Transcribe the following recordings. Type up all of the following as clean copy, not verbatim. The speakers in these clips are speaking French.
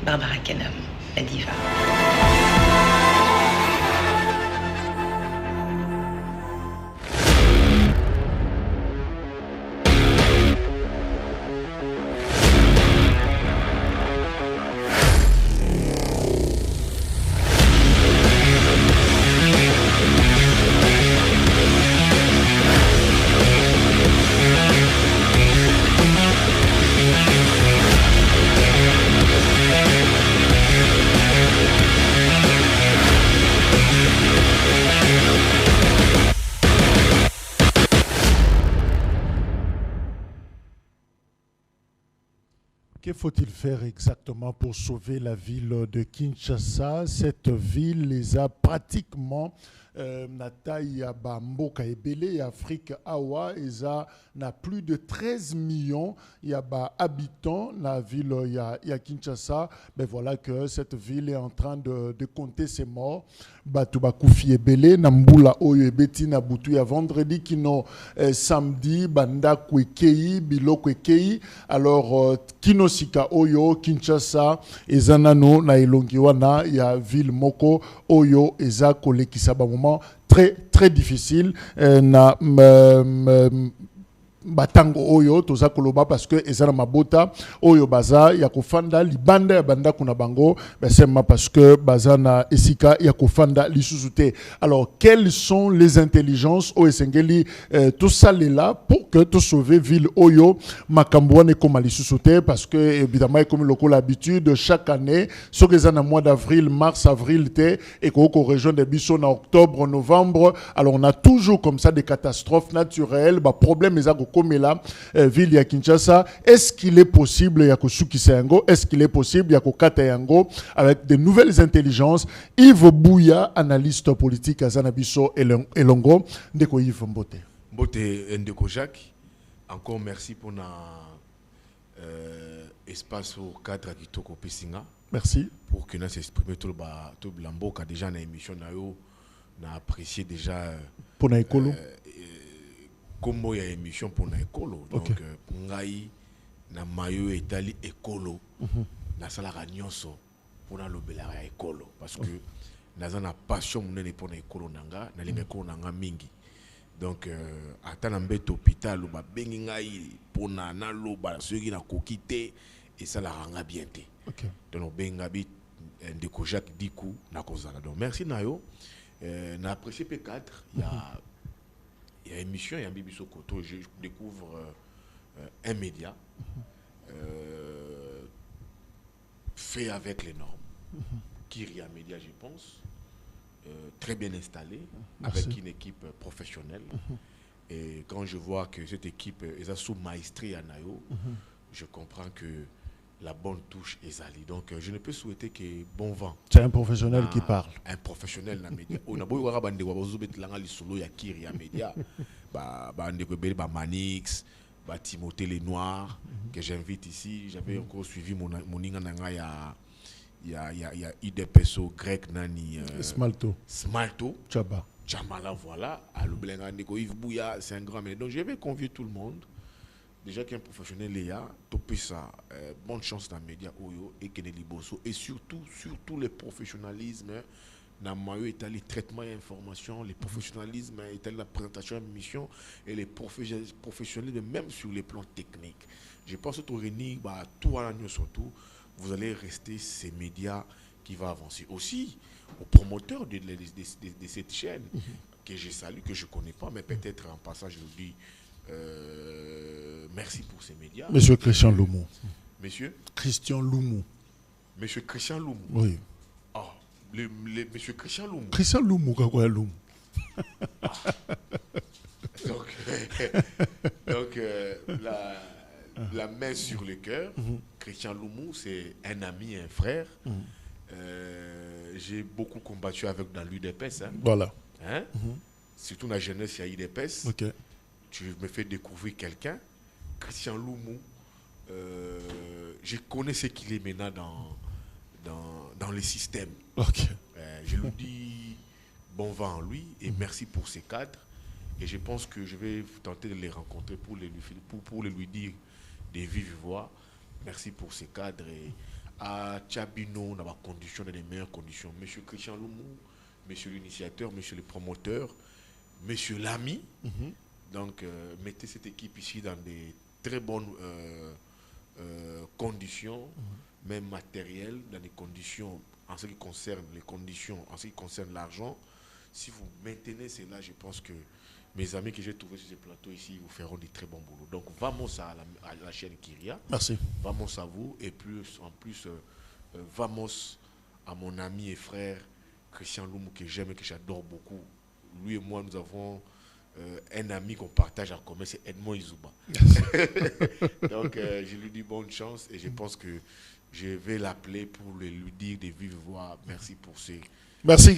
Barbara Kenham, la diva. Que faut-il faire exactement pour sauver la ville de Kinshasa? Cette ville les a pratiquement na taille ya Mboka Ebele et Afrique Awa, n'a plus de 13 millions habitants na ville ya Kinshasa. Ben voilà que cette ville est en train de compter ses morts. Batu bakufi Ebele na mbula oyo ebeti na butu ya vendredi kino samedi banda kwekei biloko ekei. Alors kino sika oyo Kinshasa ezanano na elongi wana ya ville moko oyo eza kolekisa ba moment très très difficile na batango oyo toza koloba parce que ezana mabota oyo baza ya kofanda libanda ya banda kuna bango seulement parce que baza na esika ya kofanda lisusute. Alors quelles sont les intelligences o esengeli tout ça là pour que tout sauver ville oyo makambo ne comme lisusute, parce que évidemment comme loko l'habitude chaque année so que na mois d'avril, mars, avril té et ko région de biso na octobre, novembre, alors on a toujours comme ça des catastrophes naturelles, ba problème ezako comme là, ville ya Kinshasa. Est-ce qu'il est possible ya kosukisa yango? Est-ce qu'il est possible ya kokata yango avec de nouvelles intelligences? Yves Bouya, analyste politique à Zanabiso Elongo, Ndeko Yves Mbote. Mbote Ndeko Jacques, encore merci pour na espace au cadre qui toko Pessinga. Merci. Pour que nous s'exprimer tout le blambo qui a déjà na émission na yo na apprécié déjà pour na écolo. Comme il y a émission pour na écolo, donc pour ngai na mayo etali écolo na sala nyonso pour na lobela ya écolo parce que naza na passion munene pour na écolo nanga na linga écolo nanga mingi. Donc ata na mbeto hôpital ba bengi ngai pour na loba soki na kokite et ça la ranga bien té. Donc benga bit Ndeko Jacques Dikou na kozala. Donc merci nayo na apprécié P4 il y a émission, il y a un Bibi Sokoto, je découvre un média fait avec les normes. Kyria Média, je pense, très bien installé, avec une équipe professionnelle. Et quand je vois que cette équipe est sous maestrie à Nayo, je comprends que la bonne touche est allée. Donc je ne peux souhaiter que bon vent. C'est un professionnel qui parle. Un professionnel dans les médias. On a beau voir bande de langa li solo ya Kyria Média. Bande ko Manix, Timothée Les Noirs que j'invite ici. J'avais encore suivi mon nanga il y a IDPSO grec nani Smalto. Chaba là voilà. À l'Oblenga Ndeko Yves Bouya, c'est un grand média. Donc je vais convier tout le monde. Déjà qu'un professionnel est là, topé ça, bonne chance dans les médias Oyo et Kennedy Bosso. Et surtout le professionnalisme dans le traitement et information, le professionnalisme est la présentation de mission et le professionnalisme même sur les plans techniques. Je pense que tout à surtout, vous allez rester ces médias qui vont avancer. Aussi, aux promoteurs de cette chaîne, que je salue, que je ne connais pas, mais peut-être en passage, je vous dis. Merci pour ces médias. Monsieur Christian Loumou. Monsieur Christian Loumou. Monsieur Christian Loumou. Oui. Ah, Monsieur Christian Loumou. Christian Loumou, quoi Loumou. Donc la main sur le cœur, Christian Loumou, c'est un ami, un frère. J'ai beaucoup combattu avec dans l'UDPS. Hein. Voilà. Hein? Surtout dans la jeunesse, il y a UDPS. Ok. Tu me fais découvrir quelqu'un, Christian Loumou, je connais ce qu'il est maintenant dans les systèmes. Okay. Je lui dis bon vent en lui et merci pour ses cadres. Et je pense que je vais tenter de les rencontrer pour lui dire des vives voix. Merci pour ces cadres et à Tchabino dans les meilleures conditions. Monsieur Christian Loumou, monsieur l'initiateur, monsieur le promoteur, monsieur l'ami. Donc, mettez cette équipe ici dans des très bonnes conditions, même matérielles, dans des conditions, en ce qui concerne les conditions, en ce qui concerne l'argent. Si vous maintenez cela, je pense que mes amis que j'ai trouvés sur ce plateau ici vous feront du très bon boulot. Donc, vamos à la chaîne Kyria. Merci. Vamos à vous. Et plus, en plus, vamos à mon ami et frère Christian Loumou que j'aime et que j'adore beaucoup. Lui et moi, nous avons un ami qu'on partage en commun, c'est Edmond Izouba. Donc, je lui dis bonne chance et je pense que je vais l'appeler pour lui dire de vive voix merci pour ces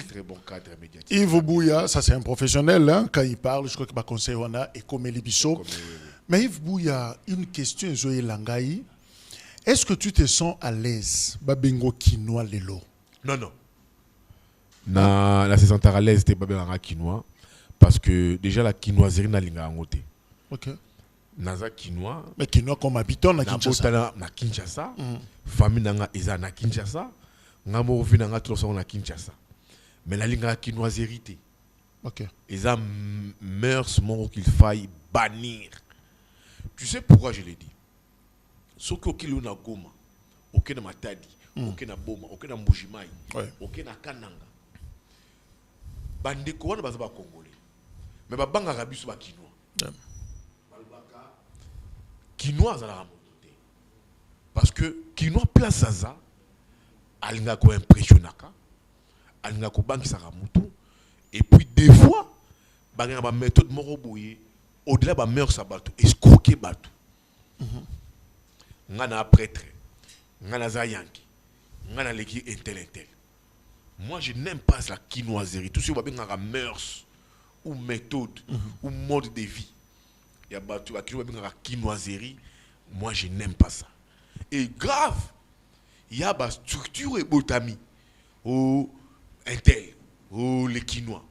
très bons cadres médiatiques. Yves Bouya, ça c'est un professionnel, hein, quand il parle, je crois que ma conseil on a et comme Elibiso. Mais Yves Bouya, une question, Zoé Langaï. Est-ce que tu te sens à l'aise, Babengo Quinoa Lelo? Non, non. La saison à l'aise, c'était Babengo Quinoa. Parce que déjà la quinoiserie n'a pas ngoté. Ok. Naza quinoa. Mais quinoa comme habitant na Kinshasa. Na Kinshasa. Famille nanga eza na Kinshasa. Ngamo vi nanga troso na Kinshasa. Mais la linga quinoiserie té. Ok. Eza mœurs mon qu'il faille bannir. Tu sais pourquoi je l'ai dit? Ce que okilo na Goma, ok na Matadi, ok na Boma, ok na Mbujimai, ok na Kananga. Bandeko wana baza ba Congolais. Mais babanga rabisu ba quinoa. Balbaka quinoa za la ramoté. Parce que quinoa place ça alinga ko impressionnaka. Alinga ko banki sa ramutu et puis des fois banga ba méthode moko boye au-delà ba meilleur sabato escroquer batou. Ngana prêtre, ngana za yanki, ngana leki intellectuel. Moi je n'aime pas la quinoiserie. Tout ce qui va mœurs ou méthode ou mode de vie. Il y a battu à la quinoiserie. Moi, je n'aime pas ça. Et grave, il y a une structure et botami. Oh, intel. Oh, les quinois.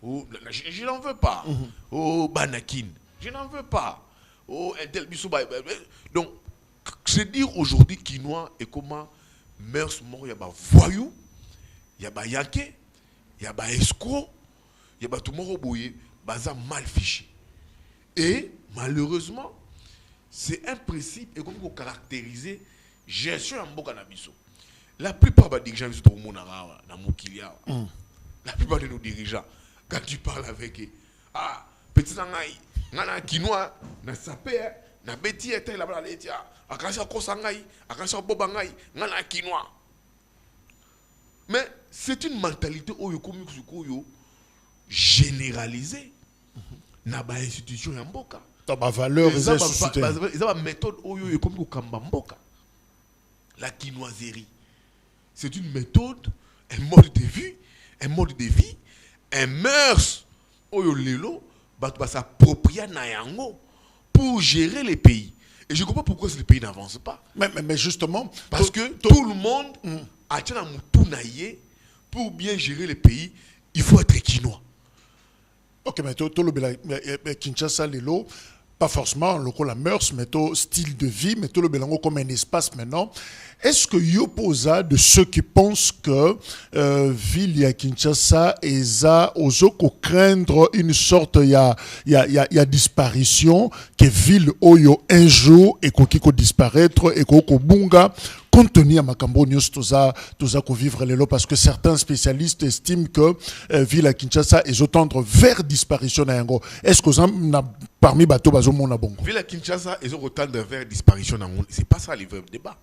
Oh, je n'en veux pas. Oh, banakin. Je n'en veux pas. Oh, intel. Donc, c'est dire aujourd'hui quinois et comment mœurs, il y a un voyou, il y a un yanké, il y a un escroc. Il y a tout le monde mal fiché. Et malheureusement, c'est un principe et comme vous caractérisez gestion en boka na biso. La plupart des dirigeants sont au monde na mokilia. La plupart de nos dirigeants, quand tu parles avec eux, ah, petit sangai, ngana quinoa, na sapé, na beti était là-bas la letia, akasa kosangai, akasa bobangai, ngana quinoa. Mais c'est une mentalité oyo komi kusukoyo généralisé na ba institution ya mboka ta ba valeur et société ils ont méthode oyo comme ko kamba mboka. La quinoiserie c'est une méthode, un mode de vie, un mœurs oyo lelo ba s'approprier na yango pour gérer les pays. Et je comprends pourquoi les pays n'avancent pas. Mais justement parce que tout le monde a tient mutu naie pour bien gérer les pays, il faut être quinois. Ok, mais tout le Kinshasa Lelo, pas forcément la mœurs, mais tout style de vie, mais tout le Bélango comme un espace maintenant. Est-ce que Yoposa de ceux qui pensent que ville à Kinshasa et ça osoko craindre une sorte y a disparition que ville oyo un jour et ko disparaître et ko bunga compte tenu à Makambo News toza ko vivre les lots parce que certains spécialistes estiment que ville à Kinshasa est tendre vers disparition na yango. Est-ce que ça parmi bateau bazo mona bongo ville à Kinshasa est tendre vers disparition na yango? C'est pas ça le vrai débat.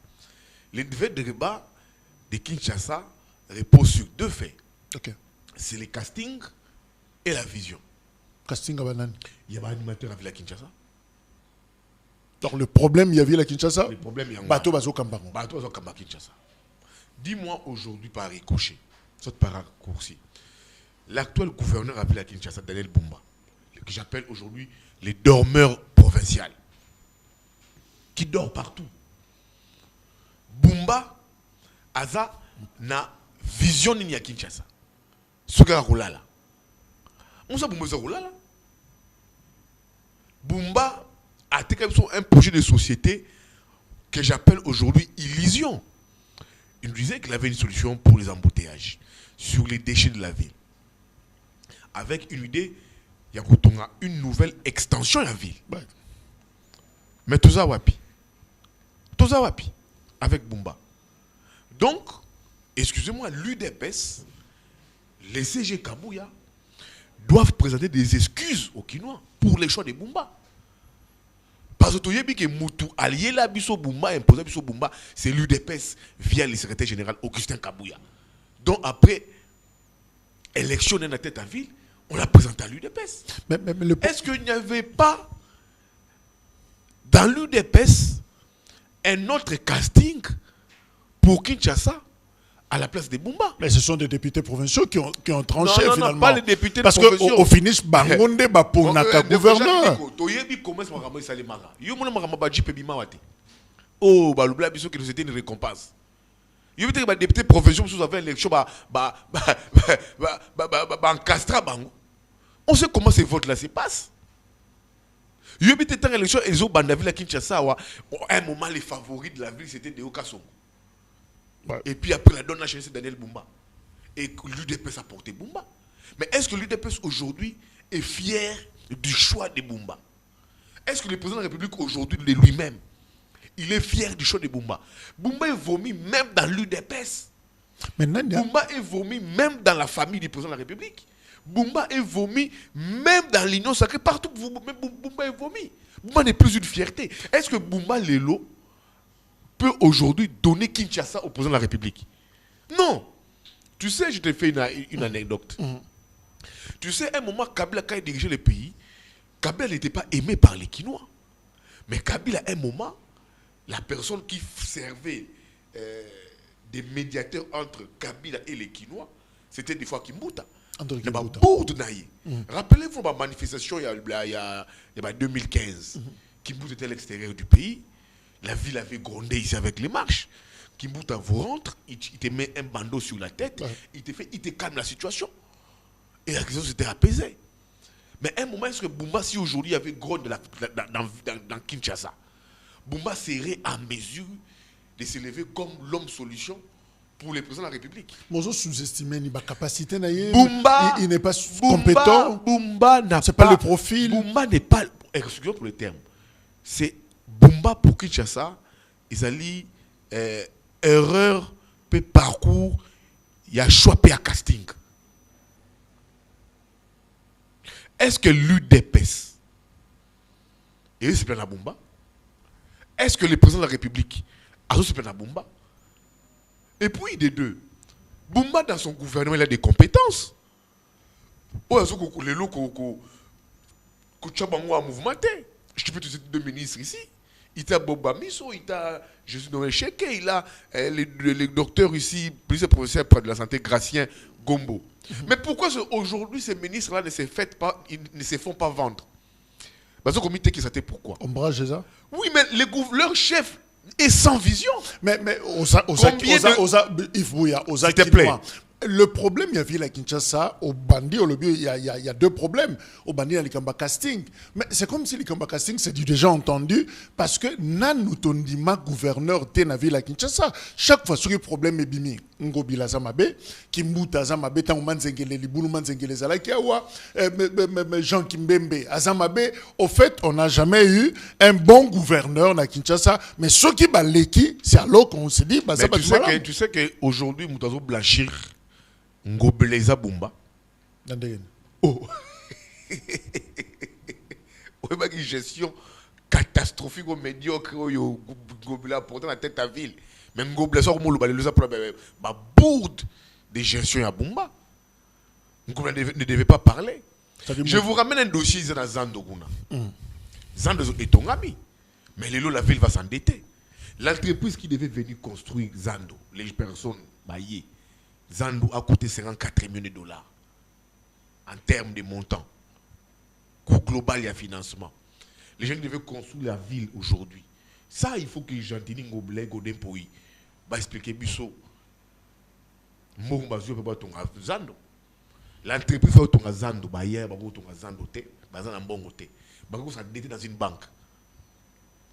Le vrai débat de Kinshasa repose sur deux faits. Okay. C'est le casting et la vision. Casting à banane. Il y a un animateur à Ville à Kinshasa. Donc le problème, il y a Ville à Kinshasa. Le problème, il y a un bateau bazo Kambango. Bateau bazo Kamba Kinshasa. Dis-moi aujourd'hui par ricochet, saute par raccourci, l'actuel gouverneur à Ville à Kinshasa, Daniel Bumba, que j'appelle aujourd'hui les dormeurs provinciaux, qui dort partout. Bumba aza na vision ni ya Kinshasa. Soka rolala. Moussa Bumba za rolala. Bumba a un projet de société que j'appelle aujourd'hui Illusion. il nous disait qu'il avait une solution pour les embouteillages sur les déchets de la ville. Avec une idée, il y a une nouvelle extension de la ville. Ouais. Mais tout ça, wapi. Tout ça, wapi. Avec Bumba. Donc, excusez-moi, l'UDPS, les CG Kabouya, doivent présenter des excuses aux Kinois pour les choix de Bumba. Parce que tu que Moutou allié la biso Bumba, imposé biso Bumba, c'est l'UDPS via le secrétaire général Augustin Kabouya. Donc après, élection dans la tête à ville, on l'a présenté à l'UDPS. Est-ce qu'il n'y avait pas dans l'UDPS un autre casting pour Kinshasa à la place de Bumba? Mais ce sont des députés provinciaux qui ont tranché finalement. Non, pas les députés parce provinciaux. Parce qu'au finish, Bangonde va pour Naka gouverneur. Oh, bah, l'oubli biso que c'était une récompense. Il y a des députés provinciaux qui avaient une élection en castra bango. On sait comment ces votes-là se passent. Il y a des élections, ils ont bandé à Kinshasa. À un moment, les favoris de la ville, c'était Deo Kassongo. Ouais. Et puis après, la donne a c'est Daniel Bumba. Et l'UDPS a porté Bumba. Mais est-ce que l'UDPS aujourd'hui est fier du choix de Bumba? Est-ce que le président de la République aujourd'hui, de lui-même, il est fier du choix de Bumba? Bumba est vomi même dans l'UDPS. Bumba est vomi même dans la famille du président de la République. Bumba est vomi même dans l'Union sacrée. Partout, Bumba est vomi. Bumba n'est plus une fierté. Est-ce que Bumba Lelo peut aujourd'hui donner Kinshasa au président de la République? Non. Tu sais, je te fais une anecdote. Tu sais, à un moment, Kabila, quand il dirigeait le pays, Kabila n'était pas aimé par les Kinois. Mais Kabila, à un moment, la personne qui servait des médiateurs entre Kabila et les Kinois, c'était des fois Kimbuta. Rappelez-vous ma manifestation il y a 2015. Kimbuta était à l'extérieur du pays. La ville avait grondé ici avec les marches. Kimbuta vous rentre, il te met un bandeau sur la tête, il te calme la situation. Et la question s'était apaisée. Mais à un moment, est-ce que Bumba, si aujourd'hui il y avait gronde dans Kinshasa, Bumba serait en mesure de s'élever comme l'homme solution pour les présidents de la République? Moi, sous-estimé ni ma capacité, Bumba, il n'est pas compétent. Bumba n'a c'est pas le profil. Bumba n'est pas, excusez-moi pour le terme, c'est Bumba pour Kinshasa, ils allaient erreur, peu parcours, il y a choix, peu à casting. Est-ce que l'UDPS et c'est plein à Bumba? Est-ce que le président de la République a se plein à Bumba? Et puis des deux, Bumba dans son gouvernement il a des compétences. Les locaux mouvementé. Je peux te citer deux ministres ici. Il y a Boba Miso, il y a Jésus Noël Cheke, il a le docteur ici, professeur de la santé Gracien Gombo. Mais pourquoi aujourd'hui ces ministres-là ne se font pas vendre? Parce que le comité qui s'était pourquoi? Ombrage ça? Oui, mais leur chef est sans vision. Mais s'il te plaît. Le problème, il y a à Kinshasa, au Bandi, il y a deux problèmes. Au Bandi, il y a le Kamba casting. Mais c'est comme si le Kamba casting, c'est déjà entendu, parce que nan ma gouverneur de la ville à Kinshasa. Chaque fois, sur le problème est bimi. Ngobi la zamabe, Kimbuta zamabe, tant manzengele, libulu manzengele zalakiawa, Jean Kimbembe, azamabe. Au fait, on n'a jamais eu un bon gouverneur à Kinshasa. Mais ce qui baleki, c'est alors qu'on se dit, bah, ça va. Tu sais qu'aujourd'hui, Moutazo blanchir Ngobeleza Bumba. Oh. Une gestion catastrophique ou médiocre Ngobela pourtant la tête à ville. Mais Ngobeleza comme le baleza pour la bourde de gestion à Bumba. Ngobela ne devait pas parler. Je vous ramène un dossier dans Zando Guna. Zando est ton ami. Mais la ville va s'endetter. L'entreprise qui devait venir construire Zando, les personnes baillées, Zando a coûté 54 millions de dollars en termes de montant. Coût global et à financement. Les gens devaient construire la ville aujourd'hui. Ça, il faut que Jean-Denis Ngoblé Godin Poui va expliquer Bissot. Zando. L'entreprise va ton Zando, Bayer, va ton Zando, Bazan en bon côté. Va s'endetter dans une banque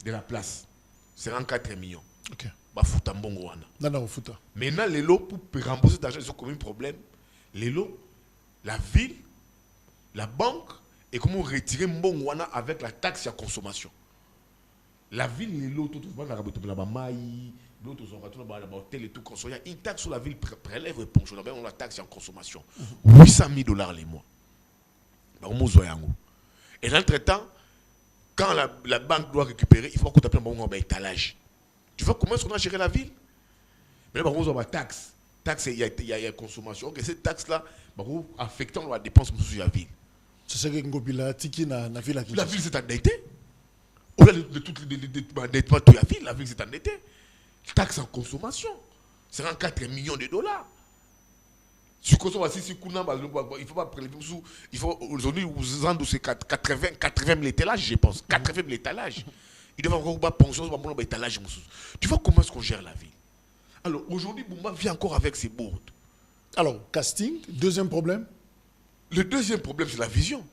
de la place. 54 millions. OK. Bafuta mbongo wana. Non, futa. Maintenant, les lots, pour rembourser cet argent, ils ont comme un problème. Les lots, la ville, la banque, et comment retirer mbongo wana avec la taxe à consommation. La ville, les lots, tout le monde a l'autre, il y a une taxe sur la ville prélève et ponche. On a la taxe en consommation. 800 000 $ les mois. Et l'entretemps, quand la banque doit récupérer, il faut qu'on appelle un étalage. Tu vois comment est-ce qu'on a géré la ville? Mais là, on a une taxe. Taxe, il y a une consommation. Okay, cette taxe-là, affectant la dépense de la ville. C'est ce que la ville. La ville s'est endettée. Au-delà de toutes les endettements de la ville, la ville s'est endettée. Taxe en consommation. 54 millions de $. Si vous consommez il faut pas prélever sous. Il faut aujourd'hui vous en 80 000 étalages, je pense. 80 000 étalages. Il devait encore avoir pension, étalage. Tu vois comment est-ce qu'on gère la ville? Alors aujourd'hui, Boumba vient encore avec ses bourdes. Alors, casting, deuxième problème. Le deuxième problème, c'est la vision.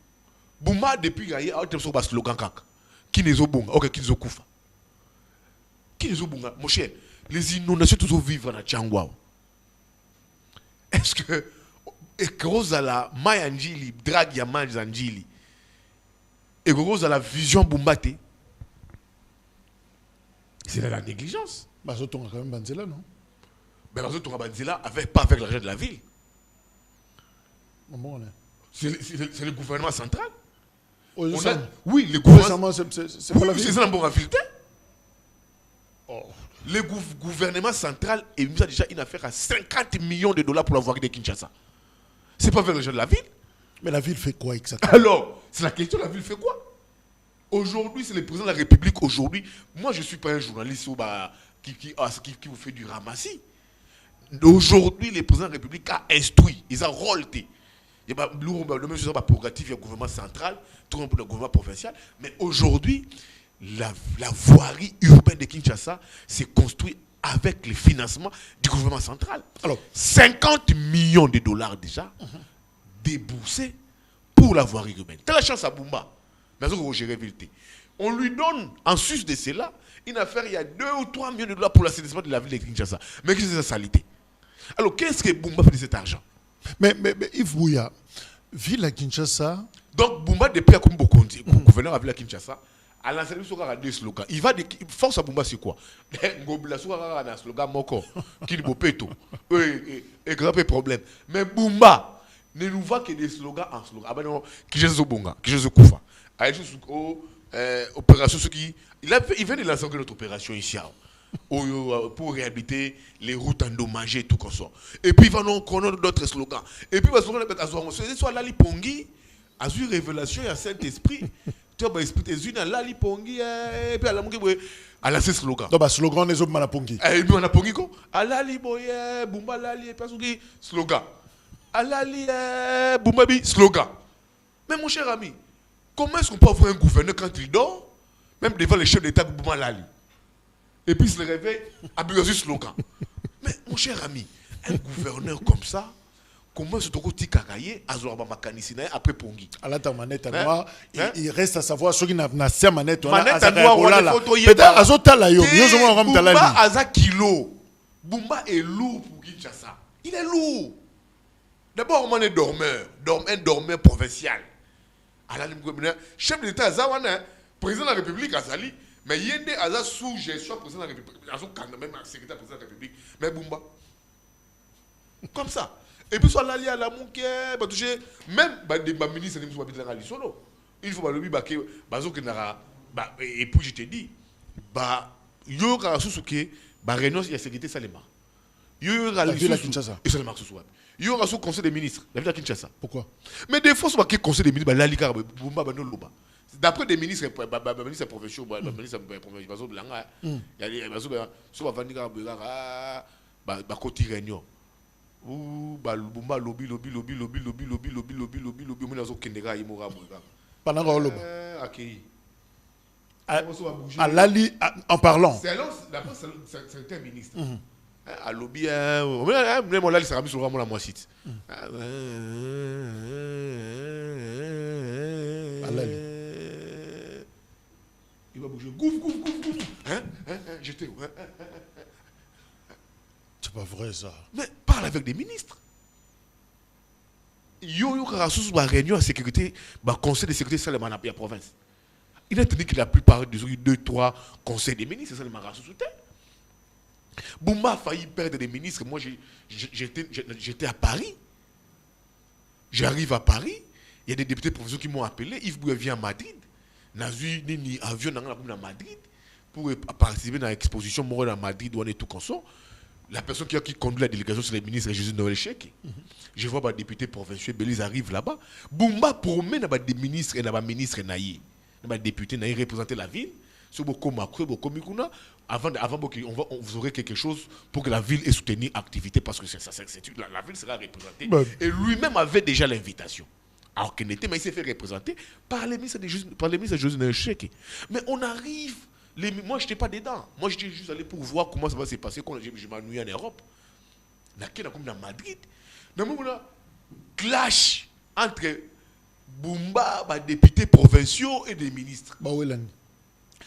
Boumba, depuis qu'il y a un slogan, qui n'est pas bon, ok, qui n'est pas koufa. Qui n'est pas bon, mon cher, les inondations toujours vivent dans Tchangwa. Est-ce que, Rosa Mayanjili, Drag Yaman Zanjili, et Rosa la vision Boumbate, c'est la négligence. Bah, ça tourne quand même Banzela, non? Mais ça tourne Banzela, pas avec l'argent de la ville. C'est le gouvernement central. Oui, le gouvernement. C'est pas la ville. C'est ça, bon affilté. Le gouvernement central a déjà une affaire à 50 millions de $ pour la voirie de Kinshasa. C'est pas vers les gens de la ville. Mais la ville fait quoi exactement? Alors, c'est la question, la ville fait quoi? Aujourd'hui, c'est le président de la République. Aujourd'hui, moi, je ne suis pas un journaliste qui vous fait du ramassis. Aujourd'hui, le président de la République a instruit, ils ont rôleté. Il y a le même chose, prérogative, il y a le gouvernement central, tout le gouvernement provincial. Mais aujourd'hui, la voirie urbaine de Kinshasa s'est construite avec le financement du gouvernement central. Alors, 50 millions de $ déjà déboursés pour la voirie urbaine. T'as la chance à Boumba. On lui donne, en sus de cela, une affaire, il y a 2 ou 3 millions de $ pour l'assainissement de la ville de Kinshasa. Mais qu'est-ce que c'est sa saleté? Alors, qu'est-ce que Boumba fait de cet argent? Mais Yves Bouya, ville à Kinshasa. Donc, Boumba, depuis à Kumbokondi, gouverneur à ville à Kinshasa, à l'enseignement, il y a des slogans. Il va de force à Boumba, c'est quoi? Ngobila, il y a un slogan moko, qui est beau et grave problème. Mais Boumba ne nous voit que des slogans en slogan. Ah ben non, qui j'ai ce bonga, qui j'ai ce koufa. Opération, il vient de lancer notre opération ici pour réhabiliter les routes endommagées et tout comme ça. Et puis il va nous connaître d'autres slogans. Et puis il va se mettre soit Lali Pongi, à une révélation, il y a Saint-Esprit. Tu vois, esprit des unes à Lali Pongi, et puis à la Mongi, à la slogan. Donc, slogan, les hommes Malapongi. Et puis on a Pongi, quoi. À Lali Boye, Bumba Lali, et puis slogan. À Lali, Bumba Bi, slogan. Mais mon cher ami, comment est-ce qu'on peut avoir un gouverneur quand il dort, même devant les chefs d'État de Bumba Lali? Et puis il se réveille avec un slogan. Mais mon cher ami, un gouverneur comme ça, comment est-ce qu'on peut kakaye azorba makanisina après Pongi? À la manette noire, il reste à savoir ce qui n'a pas manette noire. Manette noire, on a peut-être azotala yo, yo zomo ngam talali. Bumba aza kilo. Bumba est lourd pour Kinshasa. Il est lourd. D'abord on est dormeur, un dormeur provincial. Alors le chef d'État azawana, président de la République azali. Mais Yende a sous gestion président de la République, même secrétaire président de la République, mais Boumba. Comme ça. Et puis soit l'allié à la mouké, même des ministres qui sont habitués à l'isolo. Il faut le bibaké, et puis je te dis, il y aura sous que réunion il y a sécurité Salema. Il y aura la ville à Kinshasa. Et Salema sous il y aura sous conseil des ministres, la ville à Kinshasa. Pourquoi? Mais des fois, sur le conseil des ministres, l'allié Boumba Banoloba. D'après des ministres provinciaux, il y a des réunion. à Lali, en parlant. C'est un ministre. À lobby, même là, il sera mis sur la moitié. Il va bouger. Gouf. J'étais, ouais. C'est pas vrai ça. Mais parle avec des ministres. Yo Karasous va réunion à sécurité, conseil de sécurité ça la province. Il a tenu que la plupart des 2-3 conseils des ministres, c'est ça le Marassou sous terre. Boumba a failli perdre des ministres. Moi, j'étais à Paris. J'arrive à Paris. Il y a des députés professionnels qui m'ont appelé. Yves Bouya vient à Madrid. Nazu ni avion à Madrid pour participer dans l'exposition Moro à Madrid où on est tout consort. La personne qui conduit la délégation, c'est le ministre Jésus Noël Chèque. Je vois les députés provinciaux, Belize arrive là-bas. Boumba promène des ministres et des ministres naïs. Les députés naïs représenter la ville. Sur beaucoup macro, beaucoup mikuna. Avant vous aurez quelque chose pour que la ville ait soutenu l'activité parce que la ville sera représentée. Et lui-même avait déjà l'invitation. Alors qu'il n'était, mais il s'est fait représenter par les ministres de Jésus Noël Chèque. Mais on arrive. Moi, je n'étais pas dedans. Moi, j'étais juste allé pour voir comment ça va se passer quand je m'ennuie en Europe. Dans Madrid. Dans le clash entre Boumba, députés provinciaux et des ministres.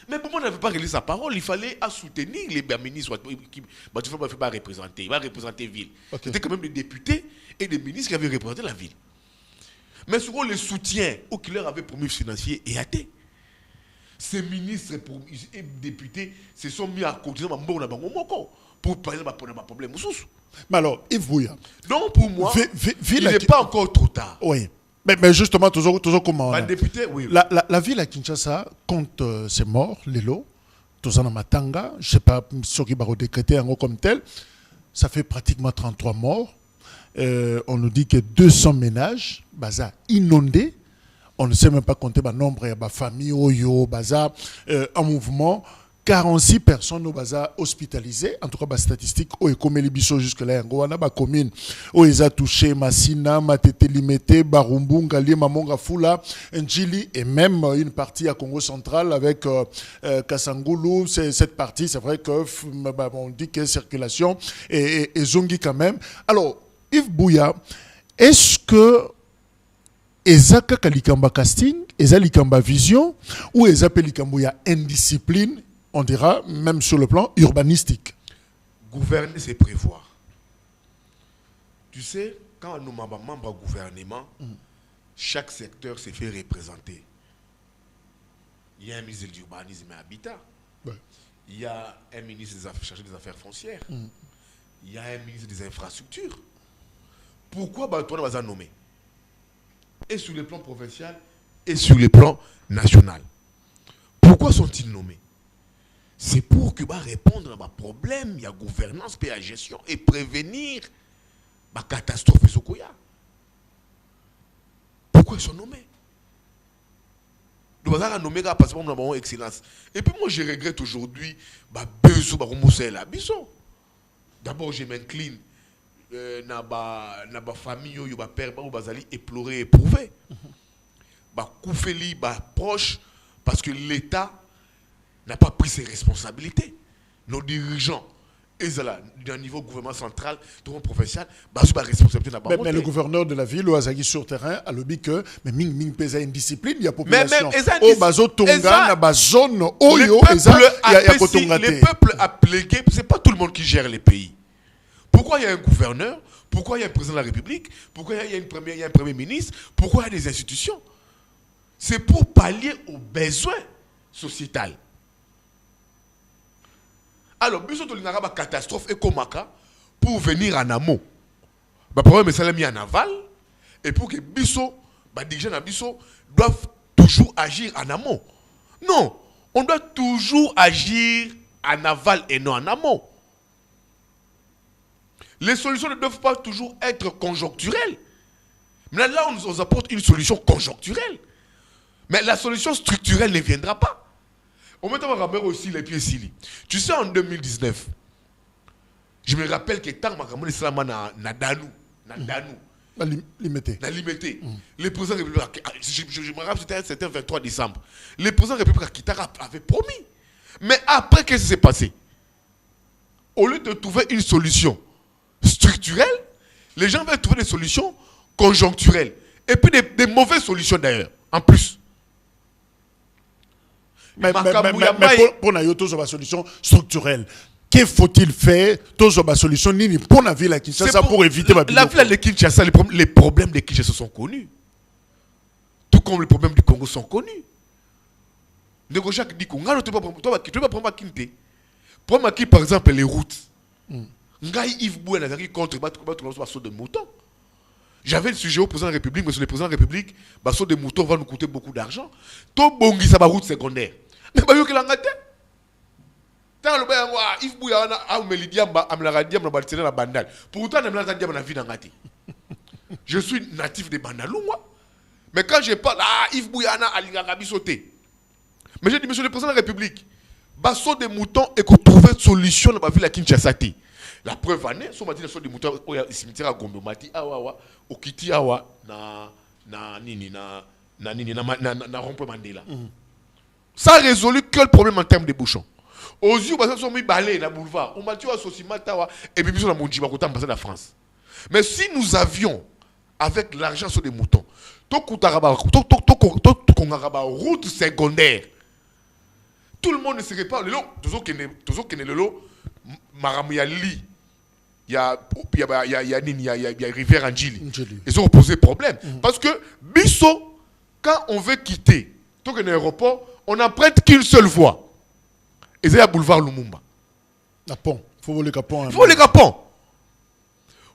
Mais Boumba n'avait pas réglé sa parole. Il fallait soutenir les ministres qui ne va pas représenter. Il va représenter ville. C'était quand même des députés et des ministres qui avaient représenté la ville. Mais souvent, le soutien qui leur avait promis financier est athée. Ces ministres et députés se sont mis à côté pour parler de problème. Mais alors, Yves Bouya. Donc pour moi, il n'est pas encore trop tard. Oui. Mais justement, toujours comment député, oui. La ville à Kinshasa compte ses morts, les lots. Tozana Matanga, je ne sais pas ce qui va décréter comme tel. Ça fait pratiquement 33 morts. On nous dit que 200 ménages, inondés. On ne sait même pas compter le nombre de familles en mouvement. 46 personnes hospitalisées. En tout cas, les statistiques comme les biso jusque-là. On a commune où ils ont touché Massina, Matete Limete, Barumbu, Ngali, Mamonga Fula, Njili et même une partie à Congo central avec Kassangoulou. Cette partie, c'est vrai qu'on dit que circulation est zongi quand même. Alors, Yves Bouya, est-ce que Ezaka Kalikamba casting, Ezalikamba vision, ou Ezapé Likamboya indiscipline, on dira, même sur le plan urbanistique? Gouverner, c'est prévoir. Tu sais, quand nous sommes membres du gouvernement, chaque secteur se fait représenter. Il y a un ministre de l'urbanisme et habitat. Ouais. Il y a un ministre chargé des affaires foncières. Il y a un ministre des infrastructures. Pourquoi toi, on va nommer? Et sur le plan provincial et sur le plan national. Pourquoi sont-ils nommés? C'est pour que répondre à problème, il y a gouvernance, il y a gestion et prévenir la catastrophe. Pourquoi ils sont nommés? Nous avons nommé parce que nous avons excellence. Et puis moi je regrette aujourd'hui d'abord je m'incline na ba famille yo ba père ba bazali éplorer éprouver ba koufeli ba proche parce que l'État n'a pas pris ses responsabilités. Nos dirigeants d'un niveau gouvernement central, tout provincial, responsabilité. Mais le gouverneur de la ville, ou Azagi sur terrain, a le dit que mais ming pesa une discipline, il y a population. Le peuple a plégué, c'est pas tout le monde qui gère les pays. Pourquoi il y a un gouverneur? Pourquoi il y a un président de la République? Pourquoi il y a un premier ministre? Pourquoi il y a des institutions? C'est pour pallier aux besoins sociétals. Alors, biso to linga ba catastrophe et komaka pour venir en amont. Le problème est mis en aval et pour que biso dirigeants na biso doivent toujours agir en amont. Non, on doit toujours agir en aval et non en amont. Les solutions ne doivent pas toujours être conjoncturelles. Mais là, on nous apporte une solution conjoncturelle. Mais la solution structurelle ne viendra pas. On met aussi les pieds ici. Tu sais, en 2019, je me rappelle que tant que je le président de la République, je me rappelle, c'était le 23 décembre. Le président de la République Kitara avait promis. Mais après, qu'est-ce qui s'est passé? Au lieu de trouver une solution structurelle, les gens veulent trouver des solutions conjoncturelles. Et puis des mauvaises solutions d'ailleurs, en plus. Mais pour na yo toujours la solution structurelle. Que faut-il faire toujours la solution ni pour la ville à Kinshasa pour éviter la ville de Kinshasa, les problèmes de Kinshasa sont connus. Tout comme les problèmes du Congo sont connus. Ne Jacques dit qu'on a tu vas prendre Kinte. Prends qui par exemple les routes. Ngai Yves Boué n'a contre bateau de moutons. J'avais le sujet au président de la République, monsieur le président de la République, bateau de moutons va nous coûter beaucoup d'argent. Tout bongi ça va route secondaire. Mais bah yo que l'angate. Tant le bain Yves Boué a melidiamba amlaradiam na baltena na bandal. Pourtant na mlanzadiam na vie d'angate. Je suis natif de Bandalou moi. Mais quand je parle Yves Boué a alingagabi sauté. Mais j'ai dit monsieur le président de la République, bateau de moutons et qu'on trouve une solution dans la ville à Kinshasa. La preuve année, si on m'a dit que des moutons au cimetière à Gombe, mati awa au Kiti awa na rond-point Mandela. Ça a résolu quel problème en termes de bouchons. Aux yeux, parce qu'ils ont mis balai dans le boulevard. On m'a dit et puis ils ont dit que la France. Mais si nous avions, avec l'argent sur des moutons, route secondaire, tout le monde ne serait pas. Toujours qu'il y a le lot, Maramuyali. Il y a Rivière Angili. Ils ont posé problème. Parce que, Bisso, quand on veut quitter un aéroport, on n'emprunte qu'une seule voie. Et c'est le boulevard Lumumba. La pont. Il faut voler le pont. Il faut voler le pont.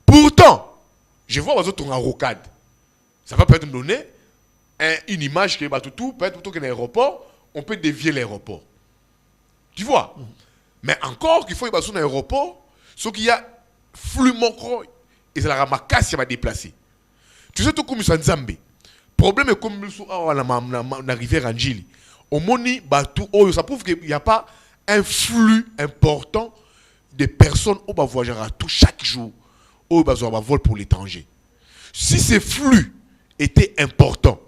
Pourtant, je vois en rocade. Ça va peut-être nous donner une image qui est tout, peut-être plutôt qu'un aéroport, on peut dévier l'aéroport. Tu vois? Mais encore qu'il faut y avoir un aéroport, ce qu'il y a flux mokro et c'est la ramacasse qui va déplacer. Tu sais tout comme ça Nzambe. Problème est comme la rivière Angili. Au moni batou ça prouve qu'il n'y a pas un flux important de personnes au voyager à tout chaque jour au vol pour l'étranger. Si ces flux étaient importants,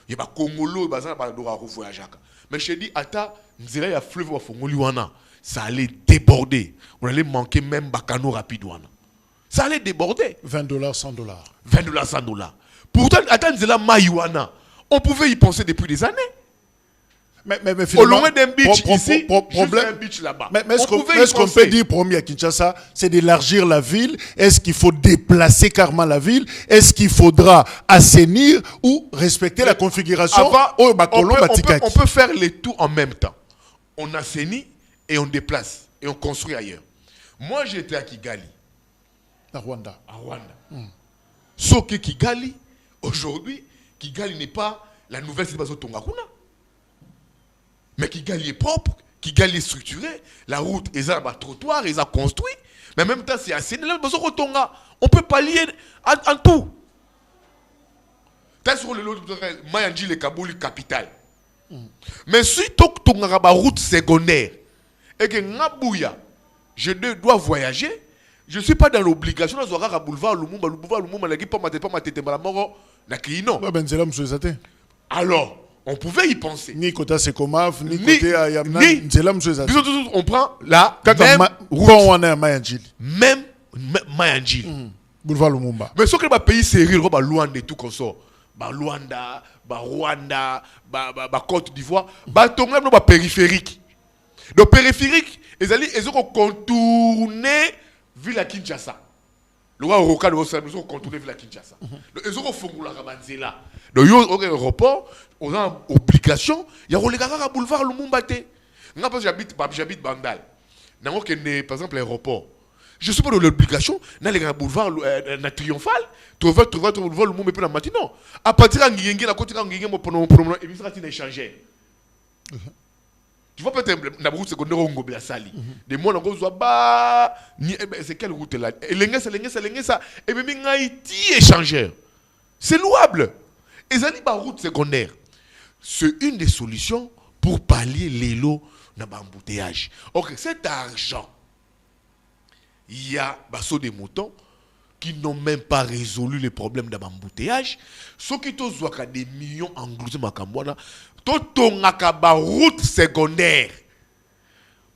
il y a Congolo voyager. Mais je te dis ata nzela ya fleuve wa fongoli wana. Ça allait déborder. On allait manquer même Bacano rapide. Ça allait déborder. $20, $100. $20, $100. Pourtant, attends, Maïwana, on pouvait y penser depuis des années. Mais au loin d'un beach ici, problème, un beach là-bas. Mais est-ce qu'on peut dire, premier à Kinshasa, c'est d'élargir la ville? Est-ce qu'il faut déplacer carrément la ville? Est-ce qu'il faudra assainir ou respecter la configuration? On peut faire les tout en même temps. On assainit et on déplace et on construit ailleurs. Moi, j'étais à Kigali. À Rwanda. Sauf que Kigali, aujourd'hui, Kigali n'est pas la nouvelle situation de Tongakuna. Mais Kigali est propre, Kigali est structuré, la route est un trottoir, ils ont construit. Mais en même temps, c'est assez. On peut pallier en tout. T'as sur le lot de Mayanji, le Kabouli, capitale. Mais si tu as une route secondaire, et que je dois voyager, je ne suis pas dans l'obligation de voir le boulevard Lumumba, alors, on pouvait y penser. Ni côté Sekomaf, ni côté Ayamna, on prend la même route. Même Mayanjil. Boulevard Lumumba. Mais ce que le pays sérieux, le Luanda et tout comme ça. Luanda, Rwanda, Côte d'Ivoire, tout le monde périphérique. Donc périphérique, ils ont contourné ville à Kinshasa. Le roi Roka de ils ont contourné ville à Kinshasa. Ils ont fait la Ramanzela. Donc ils ont un aéroport, ils ont une obligation, il y a un gars à boulevard Lumumba. J'habite Bandal. Par exemple l'aéroport. Je suis pas dans l'obligation, dans le boulevard triomphal, tu vas trouver le boulevard Lumumba et puis la matinée. Non. À partir de Ngiyenge, la côté de Ngiyenge, pendant et puis ça tu échangé. Tu vois peut-être la route secondaire au Ngobé à Sali. Des mois on voit bah c'est quelle route là? Et l'engé ça et même Haïti échangeur. C'est louable. Et ça la route secondaire. C'est une des solutions pour pallier les lots dans l'embouteillage. OK, cet argent il y a des moutons qui n'ont même pas résolu les problèmes de l'embouteillage. Ceux qui ont des millions engloutis Makambouana, tout route secondaire.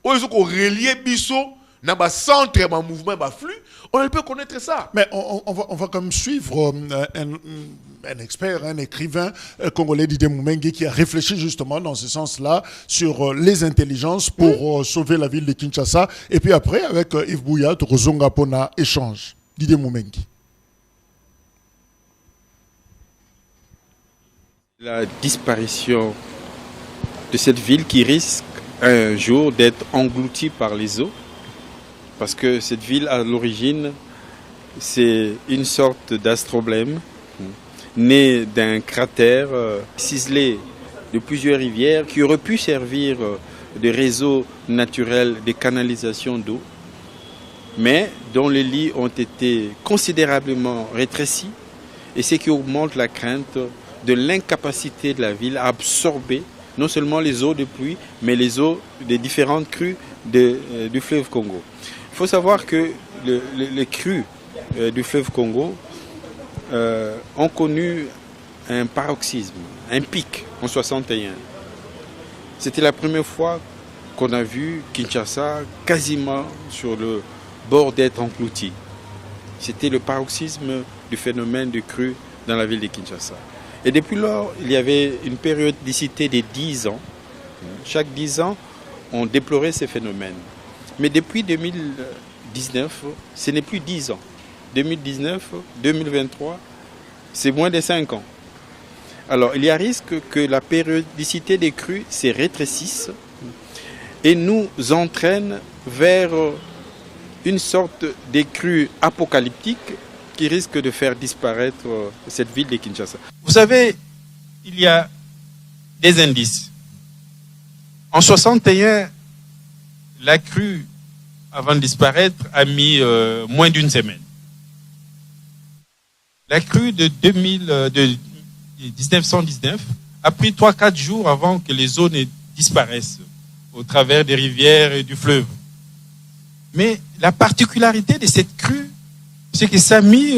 Ils ont relié Bisso dans le centre mouvement flux. On peut connaître ça. Mais on va comme suivre un expert, un écrivain congolais, Didier Moumengi, qui a réfléchi justement dans ce sens-là sur les intelligences pour sauver la ville de Kinshasa. Et puis après, avec Yves Bouya, Rozonga Pona, échange. Didier Moumengi. La disparition de cette ville qui risque un jour d'être engloutie par les eaux, parce que cette ville, à l'origine, c'est une sorte d'astroblème, né d'un cratère ciselé de plusieurs rivières qui auraient pu servir de réseau naturel de canalisation d'eau, mais dont les lits ont été considérablement rétrécis, et ce qui augmente la crainte de l'incapacité de la ville à absorber non seulement les eaux de pluie, mais les eaux des différentes crues du fleuve Congo. Il faut savoir que les crues du fleuve Congo ont connu un paroxysme, un pic en 61. C'était la première fois qu'on a vu Kinshasa quasiment sur le bord d'être englouti. C'était le paroxysme du phénomène de crue dans la ville de Kinshasa. Et depuis lors, il y avait une périodicité de 10 ans. Chaque 10 ans, on déplorait ces phénomènes. Mais depuis 2019, ce n'est plus 10 ans. 2019, 2023, c'est moins de 5 ans. Alors, il y a risque que la périodicité des crues se rétrécisse et nous entraîne vers une sorte de crue apocalyptique qui risque de faire disparaître cette ville de Kinshasa. Vous savez, il y a des indices. En 61, la crue, avant de disparaître, a mis moins d'une semaine. La crue de 1919 a pris 3-4 jours avant que les eaux ne disparaissent au travers des rivières et du fleuve. Mais la particularité de cette crue, c'est que ça a mis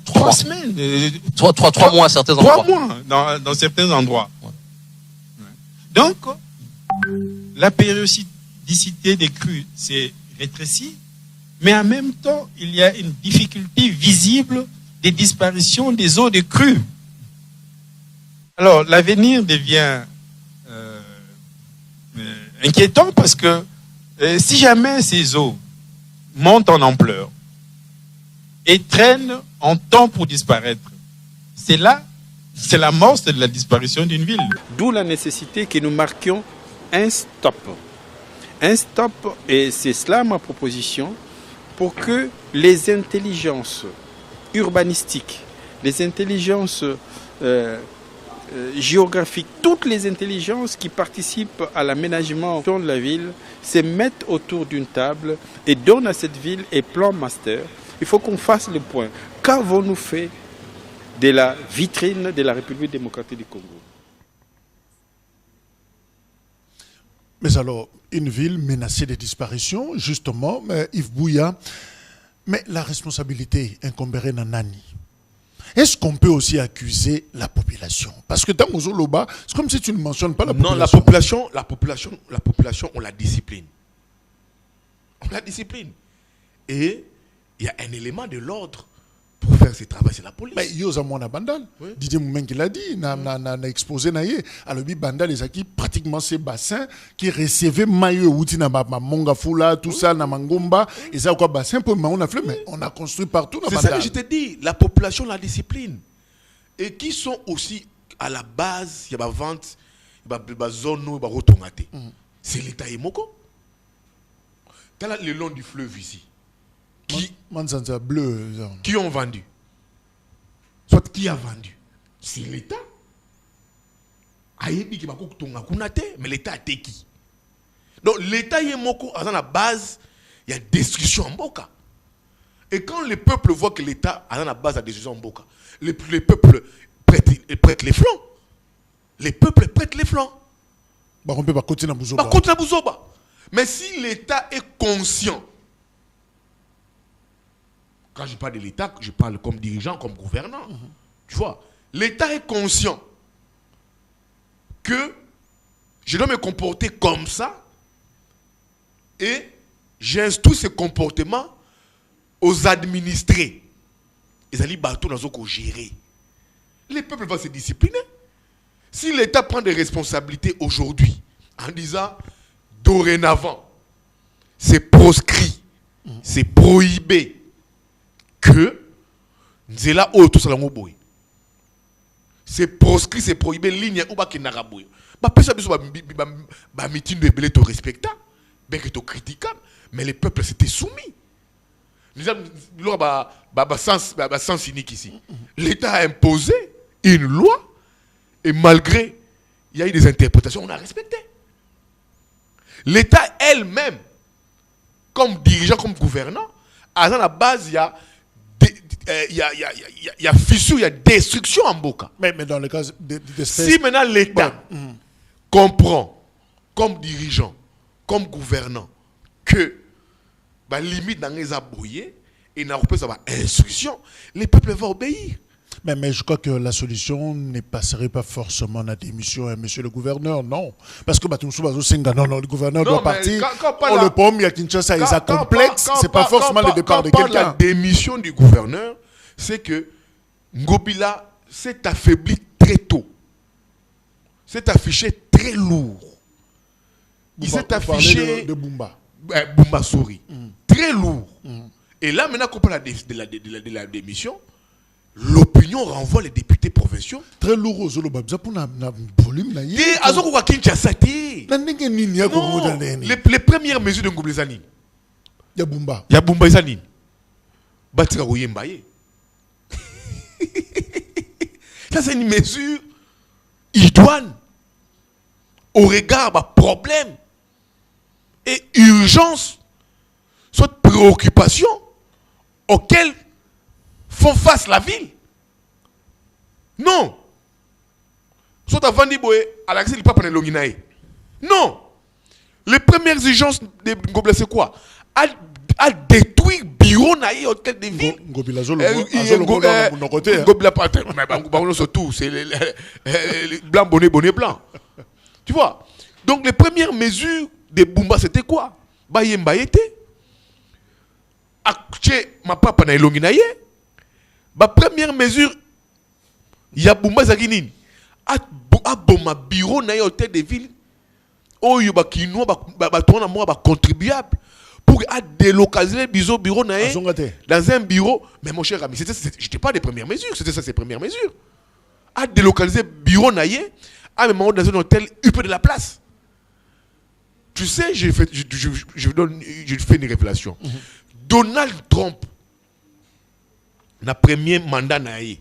3 semaines. 3 mois à certains endroits. 3 mois dans certains endroits. Ouais. Donc, la périodicité des crues s'est rétrécie, mais en même temps, il y a une difficulté visible des disparitions des eaux de crues. Alors, l'avenir devient inquiétant parce que si jamais ces eaux montent en ampleur et traînent en temps pour disparaître, c'est la mort de la disparition d'une ville. D'où la nécessité que nous marquions un stop. Un stop, et c'est cela ma proposition, pour que les intelligences urbanistiques, les intelligences géographiques, toutes les intelligences qui participent à l'aménagement de la ville se mettent autour d'une table et donnent à cette ville un plan master. Il faut qu'on fasse le point. Qu'avons-nous fait de la vitrine de la République démocratique du Congo? Mais alors, une ville menacée de disparition, justement, Yves Bouya, mais la responsabilité incomberait à Nani. Est-ce qu'on peut aussi accuser la population? Parce que dans Mozoloba, c'est comme si tu ne mentionnes pas la population. Non, la population, on la discipline. On la discipline. Et il y a un élément de l'ordre pour faire ce travail, c'est la police. Mais Yosa Mwana Bandal, oui. Didier Moumengi l'a dit, n'a exposé naïe. Alors, Bandal, les acquis pratiquement ces bassins qui recevaient maillot outi na Mongafula, tout ça, na Mangomba, et ça quoi bassin pour on a fait, mais on a construit partout dans Bandal. C'est ça que je te dis, la population, la discipline. Et qui sont aussi à la base, il y a la vente, il y a la zone où il y a retournaté. C'est l'État Yemoko. T'as là le long du fleuve ici. Qui ont vendu? Soit qui a vendu? C'est l'État. Mais l'État a été qui? Donc l'État y est moko à la base, il y a destruction en Boka. Et quand le peuple voit que l'État a la base de destruction en Boka, les peuples prêtent les flancs. Les peuples prêtent les flancs. Mais si l'État est conscient, quand je parle de l'État, je parle comme dirigeant, comme gouvernant. Tu vois, l'État est conscient que je dois me comporter comme ça et j'instruis ce comportement aux administrés. Ils allaient bateau dans gérer. les peuples vont se discipliner. Si l'État prend des responsabilités aujourd'hui, en disant, dorénavant, c'est proscrit, c'est prohibé, que Nzela Oto Salamoboy. C'est proscrit, c'est prohibé, ligne ou pas qui n'a pas boy. Bah, personne ne meeting de belé te respectable, bien que te critiquable, mais les peuples s'étaient soumis. Nous avons sens unique ici. L'État a imposé une loi et malgré, il y a eu des interprétations, on a respecté. L'État elle-même, comme dirigeant, comme gouvernant, à la base, il y a fissure, il y a destruction en Boka. Mais dans le cas si maintenant l'État comprend, comme dirigeant, comme gouvernant, que la limite dans les aboyés et n'a pas sa instruction, les peuples vont obéir. Mais je crois que la solution ne passerait pas forcément la démission, hein, monsieur le gouverneur, non. Parce que non, le gouverneur doit partir. Le problème, il y a Kinshasa, il est complexe, c'est pas forcément le départ de quelqu'un. La démission du gouverneur, c'est que Ngobila s'est affaibli très tôt. S'est affiché très lourd. Il s'est affiché de Bumba. Bumba Souri. Très lourd. Et là, maintenant qu'on parle de la démission, l'opinion renvoie les députés provinciaux. Très lourd aux Olobabza pour un volume. Les premières mesures de Ngoblezani. Il y a Bumba. Il y a Bumba Zani. Batira Oyembaye. Ça, c'est une mesure idoine au regard de problème et urgence, soit préoccupation auxquelles font face la ville. Non. Soit avant de à l'accès, il pas prendre l'onginae. Non. Les premières exigences de Ngobla, c'est quoi? À détruire bureau naïe hôtel de ville. Ngobila surtout, c'est les blancs bonnet blanc. Tu vois? Donc les premières mesures de Bumba, c'était quoi? Bayemba était. Ma papa na l'onginae. Ma première mesure, il y a Bumba Zaginine. A boma bureau na hôtel de ville. Oh, il y a kinois contribuable pour délocaliser le bureau na dans un bureau. Mais mon cher ami, j'étais pas des premières mesures, c'était ça ces premières mesures. A délocaliser le bureau na à un moment dans un hôtel, il peut de la place. Tu sais, je fais une révélation. Donald Trump, na premier mandat naïe,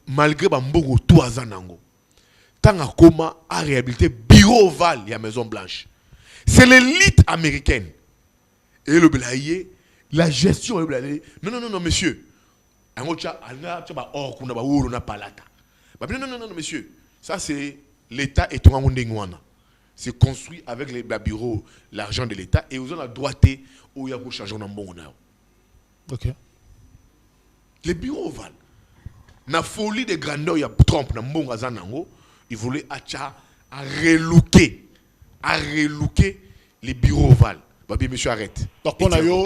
malgré Bambogo tout à Zanango, tant à comment a réhabilité bureau Oval et la Maison Blanche. C'est l'élite américaine. Et le blaye, la gestion non, monsieur. Non, monsieur. Ça, c'est l'État et tout le monde. C'est construit avec les bureaux, l'argent de l'État, et vous avez la droité où il y a changer dans bon. Ok. Les bureaux Oval. La folie de grandeur, il y a Trump, il voulait relooker les bureaux Oval. Bah bien, monsieur, arrête. Donc,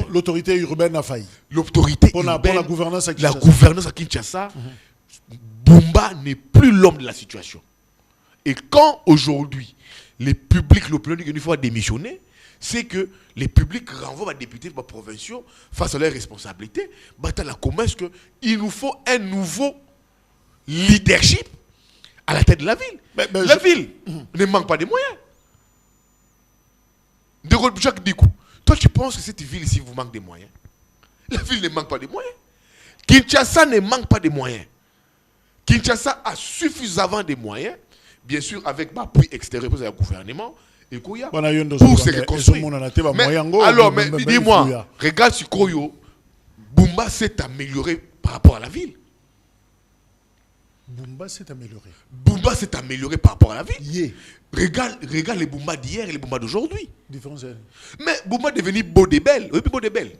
l'autorité urbaine a failli. L'autorité urbaine, pour la gouvernance à Kinshasa. La gouvernance à Kinshasa, Bumba n'est plus l'homme de la situation. Et quand aujourd'hui, les publics, l'opinion une fois démissionner, c'est que les publics renvoient les députés provinciaux face à leurs responsabilités. Comment est-ce qu'il nous faut un nouveau leadership à la tête de la ville? La ville ne manque pas de moyens. Toi, tu penses que cette ville ici vous manque de moyens? La ville ne manque pas de moyens. Kinshasa ne manque pas de moyens. Kinshasa a suffisamment de moyens, bien sûr, avec l'appui extérieur du gouvernement. Et pour se reconstruire. Alors, mais dis-moi, regarde sur Koyo, Bumba s'est amélioré par rapport à la ville. Bumba s'est amélioré. Bumba s'est amélioré par rapport à la ville. Yeah. Regarde les Bumba d'hier et les Bumba d'aujourd'hui. Mais Bumba est devenu beau des belles. Oui, beau des belles.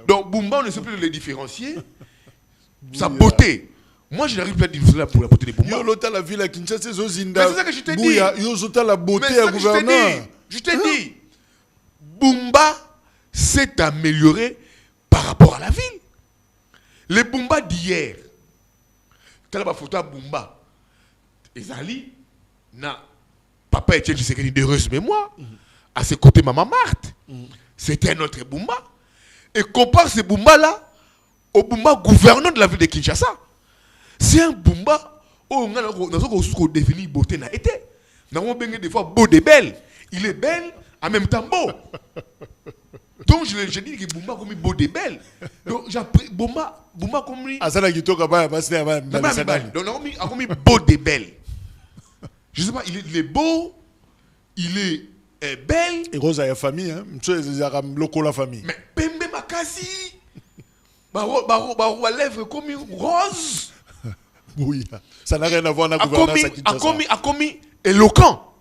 Donc Bumba, on ne sait plus les différencier. Sa beauté. Moi, je n'arrive pas à dire pour la beauté des Bumba. La ville à Kinshasa, c'est c'est ça que je te dis. La beauté à gouverneur. Je te dis. Bumba s'est amélioré par rapport à la ville. Les Bumba d'hier, tala ba photo à Bumba ezali na papa Etienne Tshisekedi d'heureuse mémoire à ses côtés maman Marthe c'était un autre Bumba et compare ce Bumba là au Bumba gouverneur de la ville de Kinshasa. C'est un Bumba où on a défini beauté na été n'a pas des fois beau de belle il est belle en même temps beau. Donc je dis que Bumba comme beau de belle. Donc j'ai pris Bumba comme lui. Asana Gitoka ba c'est donc on a commis beau de belle. Je sais pas, il est beau, il est belle. Et Rose a une famille hein, monsieur Zaram loko la famille. Mais Pembe Makasi. Ba lèvres comme rose. Oui, ça n'a rien à voir avec la gouvernance à Kinshasa. A commis éloquent.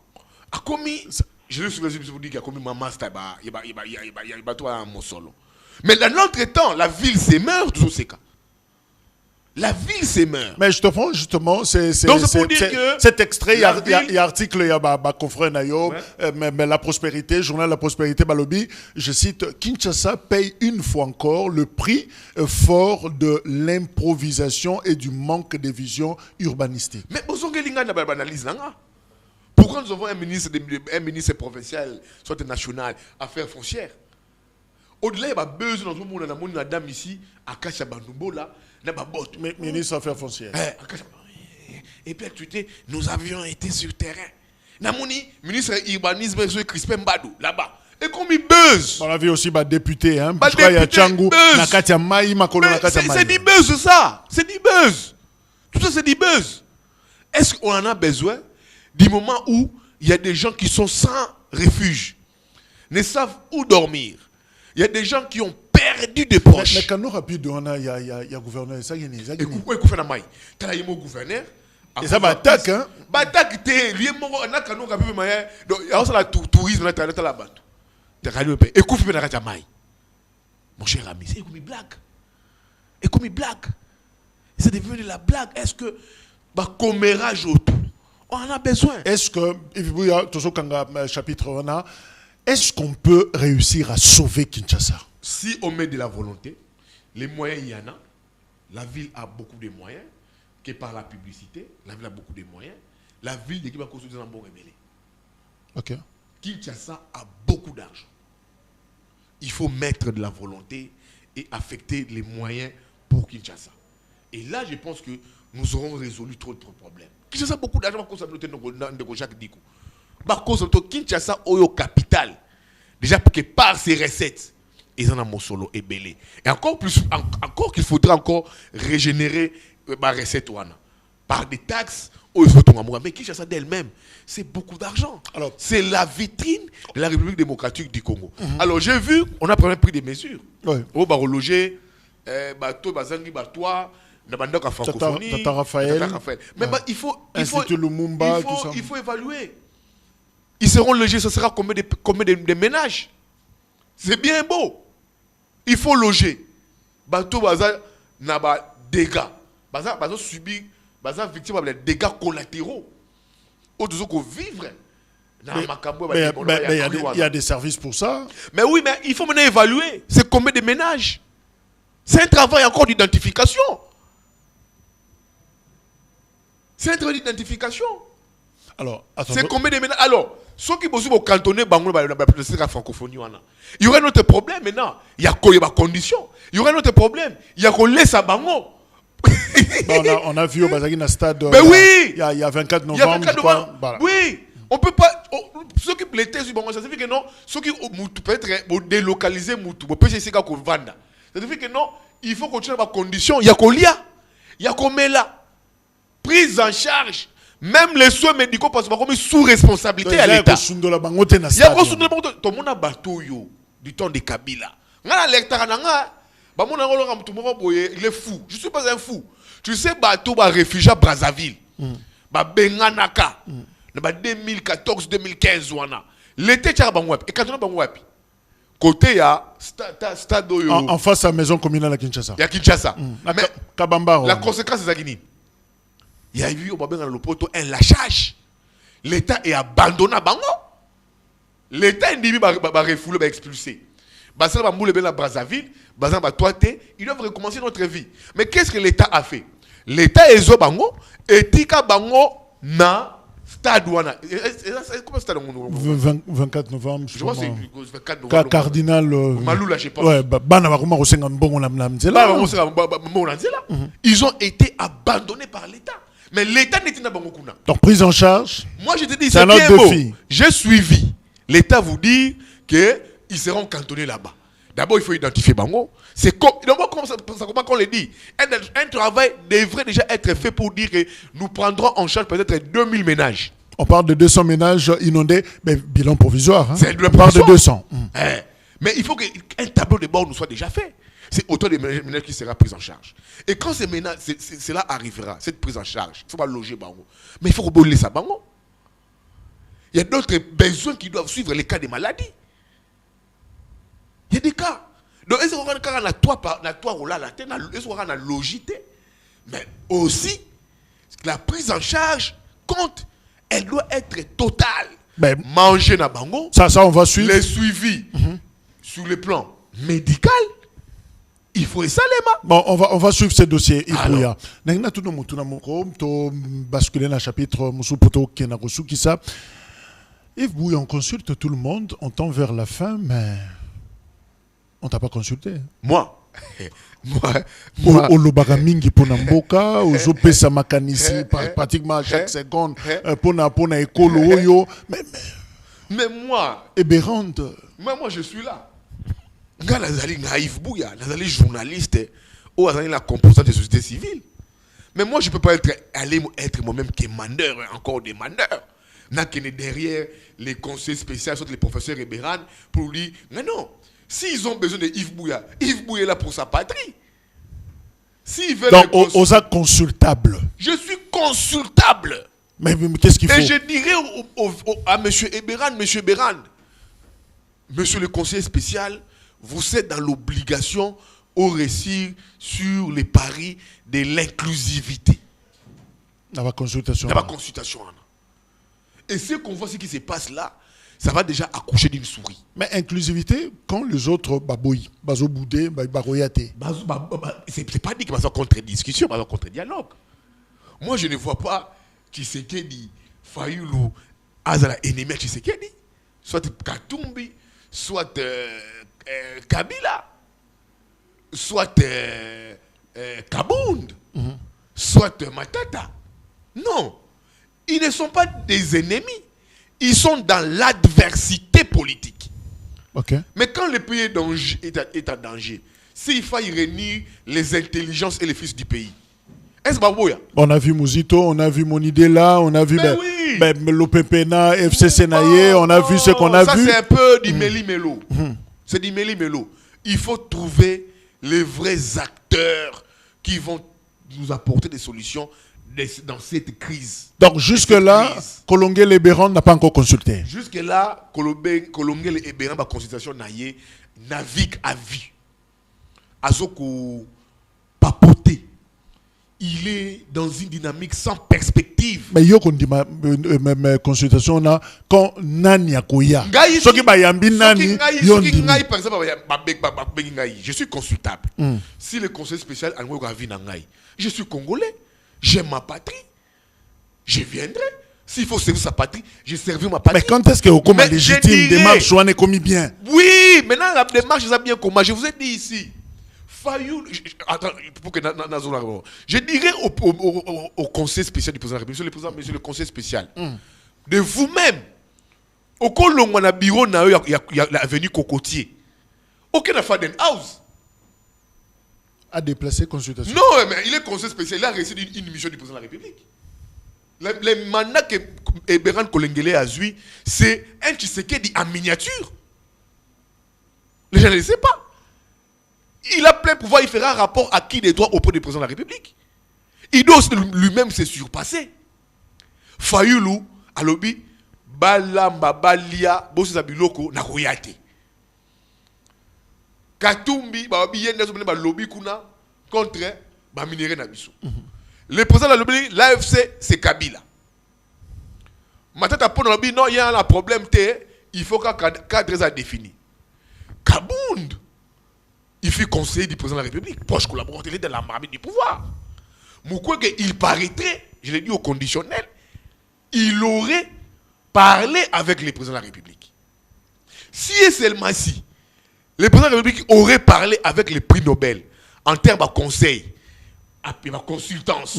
A commis je le suis vous dire qu'il a commis maman staba, il va toi à mon solo. Mais dans notre temps, la ville s'est meurt tous ces cas. La ville s'est meurt. Mais je te prends justement, cet extrait, il y a article, il y a confrère Nayo, mais la prospérité, journal La Prospérité Balobi, je cite, Kinshasa paye une fois encore le prix fort de l'improvisation et du manque de vision urbanistique. Mais Ozongelinga n'a pas d'analyse là. Pourquoi nous avons un ministre provincial, soit national, affaires foncières? Au-delà, il y a besoin dans le monde, on a une dame ici, à Kachabanoubo, là, ministre affaires foncières. Et puis, nous avions été sur terrain. Namoni, ministre urbanisme, Crispin Mbadou, là-bas. Et comme il buzz. On a vu aussi député, hein. Je crois qu'il y a Tchangou, Nakatia Maï, Makolo Nakatia Maï. C'est du buzz, ça. C'est du buzz. Tout ça, c'est du buzz. Est-ce qu'on en a besoin du moment où il y a des gens qui sont sans refuge, ne savent où dormir? Il y a des gens qui ont perdu des proches. Mais quand nous rapide, il y a gouverneur, ça y est. Et pourquoi il faut faire la maille? Tu as un gouverneur. Et ça va attaquer, hein? Attaque, tu es lié, on a canon rapide, donc il y a aussi le tourisme, là, tu as la bateau. Tu as un peu. Et qu'on fait la maille. Mon cher ami, c'est comme une blague. Et comme une blague. C'est devenu la blague. Est-ce que, commérage autour, on en a besoin? Est-ce que, chapitre 1, est-ce qu'on peut réussir à sauver Kinshasa? Si on met de la volonté, les moyens, il y en a. La ville a beaucoup de moyens, que par la publicité, la ville a beaucoup de moyens. La ville de Kibako est un bon rebelle. Ok. Kinshasa a beaucoup d'argent. Il faut mettre de la volonté et affecter les moyens pour Kinshasa. Et là, je pense que nous aurons résolu trop de problèmes. Kinshasa a beaucoup d'argent pour communauté de Jacques Dikou. Kinshasa au capital. Déjà que par ses recettes, ils en ont mon solo et belé. Et encore qu'il faudra encore régénérer ma recette par des taxes. Mais Kinshasa d'elle-même, c'est beaucoup d'argent. Alors, c'est la vitrine de la République démocratique du Congo. Alors, j'ai vu, on a pris des mesures. Au reloger, bateau, bazangi, batois, Nabandaka francophonie, Tata Raphaël. Mais il faut évaluer. Ils seront logés, ce sera combien de ménages? C'est bien beau. Il faut loger. Bateau, bazar, n'a pas dégâts. Bazar subit. Baza victime des dégâts collatéraux. Autres qu'on vivre. Il y a des services pour ça. Mais oui, mais il faut maintenant évaluer. C'est combien de ménages? C'est un travail encore d'identification. C'est un travail d'identification. Alors, c'est combien de ménages? Alors, ceux qui sont cantonnés dans la francophonie, il y aura un autre problème maintenant. Il y a des conditions. Il y aura un autre problème. Il y a qu'on laisse à Bango. On a vu au Bazagina stade. Mais oui! Il y a 24 novembre. Voilà. Oui! On peut pas. Ceux qui l'étaient sur Bango, ça signifie que non. Ceux qui peut-être délocaliser Moutou, peut essayer qu'on vende. Ça signifie que non. Il faut continuer dans les conditions. Il y a qu'on lia. Il y a qu'on met là. Prise en charge. Même les soins médicaux parce qu'on est sous responsabilité à l'État. Il y a qu'on sous le monde. Tout le monde a bateau du temps de Kabila. Il est fou. Je ne suis pas un fou. Tu sais, bateau va réfugié à Brazzaville. Benganaka. 2014-2015. L'été, tu as Bangouapi. Et quand tu as Bangouapi, côté, il y a stade. En face à la maison communale à Kinshasa. Il y a Kinshasa. Mais la conséquence, c'est Guinée. Il y a eu un lâchage. L'État est abandonné à Bango. L'État est refoulé, va expulser. Brazzaville, ils doivent recommencer notre vie. Mais qu'est-ce que l'État a fait? l'état ezo bango etika bango na stade wana comment stade 24 novembre je pense que c'est 24 Ka novembre cardinal Malula je pense ouais bana bakoma ko senga mbongo na nzela ils ont été abandonnés par l'état mais l'état n'était pas bango kuna donc prise en charge moi je te dis c'est c'est bien un autre beau défi. j'ai suivi l'état vous dit que ils seront cantonnés là-bas. D'abord, il faut identifier Bango. C'est comme ça comment qu'on le dit. Un travail devrait déjà être fait pour dire que nous prendrons en charge peut-être 2000 ménages. On parle de 200 ménages inondés, mais bilan provisoire. Hein? C'est On parle de 200. Mais il faut qu'un tableau de bord nous soit déjà fait. C'est autant de ménages qui sera pris en charge. Et quand ces ménages, cela arrivera, cette prise en charge, il ne faut pas loger Bango. Mais il faut rebondir ça Bango. Il y a d'autres besoins qui doivent suivre les cas des maladies. Il y a des cas. Donc, est-ce qu'on a un toit ou là, est-ce qu'on a un logité? Mais aussi, la prise en charge compte, elle doit être totale. Ben, manger na bango. Ça, on va suivre. Les suivis sur le plan médical. Il faut ça les mains. Bon, on va suivre ce dossier. Ibouya. N'a tout le monde to basculer dans le chapitre Musupoto Kenagosu qui ça. Yves Bouya, on consulte tout le monde, on tend vers la fin, mais on t'a pas consulté. Moi. Olobaka mingi pona mboka, ozopesa makanisi pratiquement à chaque seconde pona ekolo oyo. Mais moi. Ébérante. Moi je suis là. Nga nazali Yves Bouya, nazali journaliste ou nazali la composante de la société civile. Mais moi je peux pas être moi-même commandeur, encore demandeur. N'a qu'une derrière les conseils spéciaux, les professeurs Ebéran, pour dire, mais non, s'ils ont besoin de Yves Bouya est là pour sa patrie. S'ils veulent donc, aux actes consultables. Je suis consultable. Mais qu'est-ce qu'il faut? Et je dirais à M. Ebéran, monsieur le conseiller spécial, vous êtes dans l'obligation au récit sur les paris de l'inclusivité. Dans la consultation. Et ce qu'on voit, ce qui se passe là, ça va déjà accoucher d'une souris. Mais inclusivité, quand les autres baboui, bazo boudé, baroyate. C'est pas dit que c'est contre-discussion, c'est contre-dialogue. Moi, je ne vois pas Tshisekedi, Fayoulou, Azala, ennemi Tshisekedi, soit Katumbi, soit Kabila, soit Kabound, soit Matata. Non. Ils ne sont pas des ennemis. Ils sont dans l'adversité politique. Okay. Mais quand le pays est en danger, s'il faut y réunir les intelligences et les fils du pays, est-ce que Baboya? On a vu Mouzito, on a vu Monidela, on a vu l'OPPNA, FCC Naye, on a vu ce qu'on a vu. Ça, c'est un peu du méli-mélo. C'est du méli-mélo. Il faut trouver les vrais acteurs qui vont nous apporter des solutions dans cette crise. Donc jusque-là, Kolongé Lebéran n'a pas encore consulté. Jusque-là, Kolongé Lebéran, ma consultation navigue à vue. Azoko papoté. Il est dans une dynamique sans perspective. Mais yo qu'on dit ma consultation là quand nani akoya. Ce qui bayambi nani yondi. Par exemple, je suis consultable. Si le conseil spécial a ngai, je suis congolais. J'aime ma patrie. Je viendrai. S'il faut servir sa patrie, je servirai ma patrie. Mais quand est-ce que vous comme légitime démarche on est commis bien? Oui, maintenant la démarche est bien comment. Je vous ai dit ici. Attends, pour que je dirais au conseil spécial du président de la République, monsieur le conseil spécial, de vous-même, au Colombo, on a bureau, il y a l'avenue Cocotier. Aucun n'a fait house. A déplacé consultation. Non, mais il est conseil spécial, il a reçu une mission du président de la République. Le mandat que Ebéran Kolengele a eu, c'est un Tshisekedi en miniature. Les gens ne le savent pas. Il a plein pouvoir, il fera un rapport à qui des droits auprès du président de la République. Il doit lui-même se surpasser. Fayoulou, alobi, balamba, balia, bosse biloko, na royate. Katumbi, babi yenda so ba lobby kuna contre ba minéré na biso. Le président de la lobby, l'AFC, c'est Kabila. Matata pour lobby, non, il y a un problème, il faut qu'un cadre soit défini. Kabound, il fut conseiller du président de la République, proche collaborateur de la marmite du pouvoir. Mukwege, il paraîtrait, je l'ai dit au conditionnel, il aurait parlé avec le président de la République. Si et seulement si, le président de la République aurait parlé avec le prix Nobel en termes de conseil, de consultance,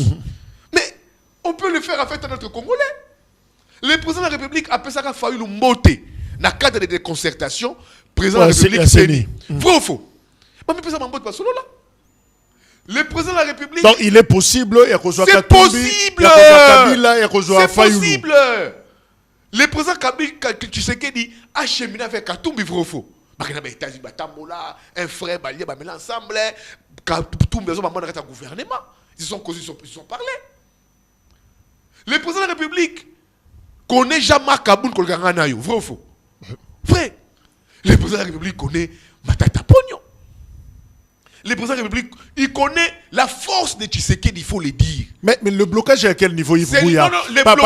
mais on peut le faire en fait à notre Congolais. Le président de la République appelle ça qu'il a fallu le monter dans le cadre de concertation, président de la République Séni. Vrai ou faux? Mais le président Mambote pas solo là. Le président de la République. Donc il est possible, il y a c'est possible. C'est possible. Le président Kabila Tshisekedi a cheminé avec Katumbi, vrai ou faux? Un frère, ils ensemble, Katumbi, ils ont gouvernement. Ils sont causés, ils sont parlé. Le président de la République connaît Jean-Marc Kaboun Kolganganayo, vrai ou faux? Vrai. Le président de la République connaît Matata Pognon. Le président de la République, il connaît la force de Tshisekedi, il faut le dire. Mais le blocage est à quel niveau, Yves Bouya?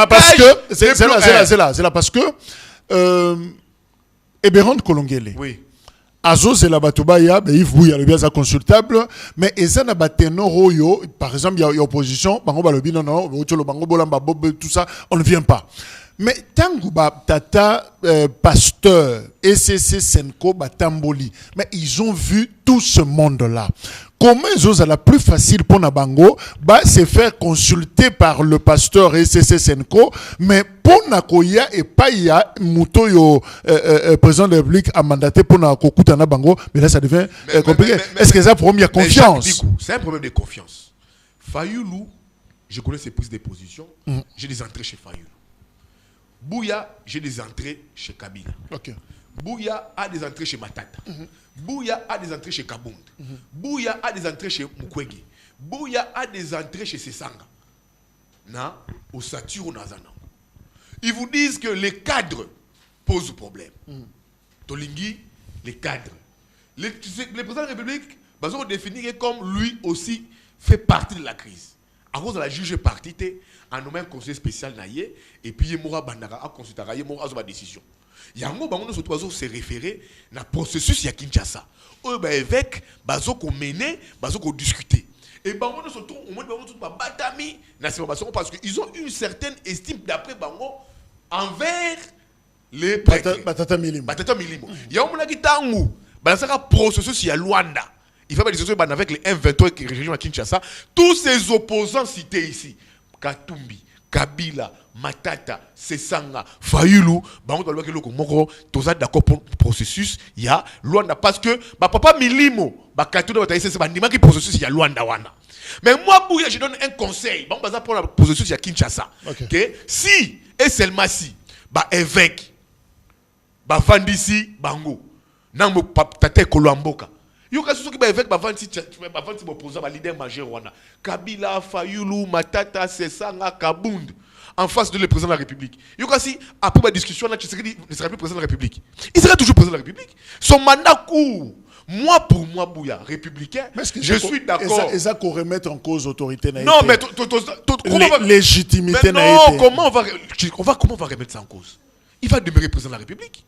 Parce que c'est là parce que Eberhard Kolongele. Oui. Azo c'est la batubaya, Yves Bouya le bien ça consultable, mais ezana batenoro yo, par exemple il y a opposition, bango balobi non bango bolamba bob tout ça, on ne vient pas. Mais Tangouba Tata Pasteur ECC Senko Batamboli, mais ils ont vu tout ce monde-là. Comment ils osent la plus facile pour Nabango, se faire consulter par le pasteur ECC Senko, mais pour Nakoya et Paya Moutoyo président de la République a mandaté pour Nakokuta Nabango, mais là ça devient compliqué. Est-ce que c'est un problème de confiance? C'est un problème de confiance. Fayoulou, je connais ses prises de position, j'ai des entrées chez Fayoulou. Bouya, j'ai des entrées chez Kabila. Okay. Bouya a des entrées chez Matata. Bouya a des entrées chez Kabound. Bouya a des entrées chez Mukwege. Bouya a des entrées chez Sesanga. Na, au Satur, Nazana. Ils vous disent que les cadres posent problème. Tolingi, les cadres. Le président de la République, on définit comme lui aussi fait partie de la crise. À cause de la juge partie, en nommant un conseiller spécial naïe, et puis il moura bandara a consulté il moura ma décision. Yango bango surtout se référer na processus ya Kinshasa. Eux ba évêque bazo ko mener, bazo ko discuter. Et bango surtout au moins bango tout ba batami na c'est parce que ils ont une certaine estime d'après bango envers les prêtres. Batata Milimo. Batata Milimo. Ya omona kitangu, ba ça processus ya Luanda. Il fait des discussions avec les M23 qui régiment à Kinshasa. Tous ces opposants cités ici, Katumbi, Kabila, Matata, Sesanga, Fayoulou, on doit voir que tous d'accord pour le processus, il y a Luanda. Parce que papa Milimo, c'est un processus, il y a Luanda. Mais moi, Bouya, je donne un conseil. Pour le processus, il y a Kinshasa. Okay. Si, et seulement si, évêque, Vandisi, Bango, Nango, Tate Kolomboka. Il y a des gens qui sont opposants à leader majeur. Kabila, Fayoulou, Matata, Sesanga, Kabound, en face de le président de la République. Il y a aussi, après la discussion, il ne sera plus président de la République. Il sera toujours président de la République. Son mandat court. Moi, pour moi, Bouya, républicain, je suis d'accord. Et ça qu'on remettre en cause l'autorité naïve. Non, mais légitimité naïve. Non, comment on va remettre ça en cause? Il va demeurer président de la République.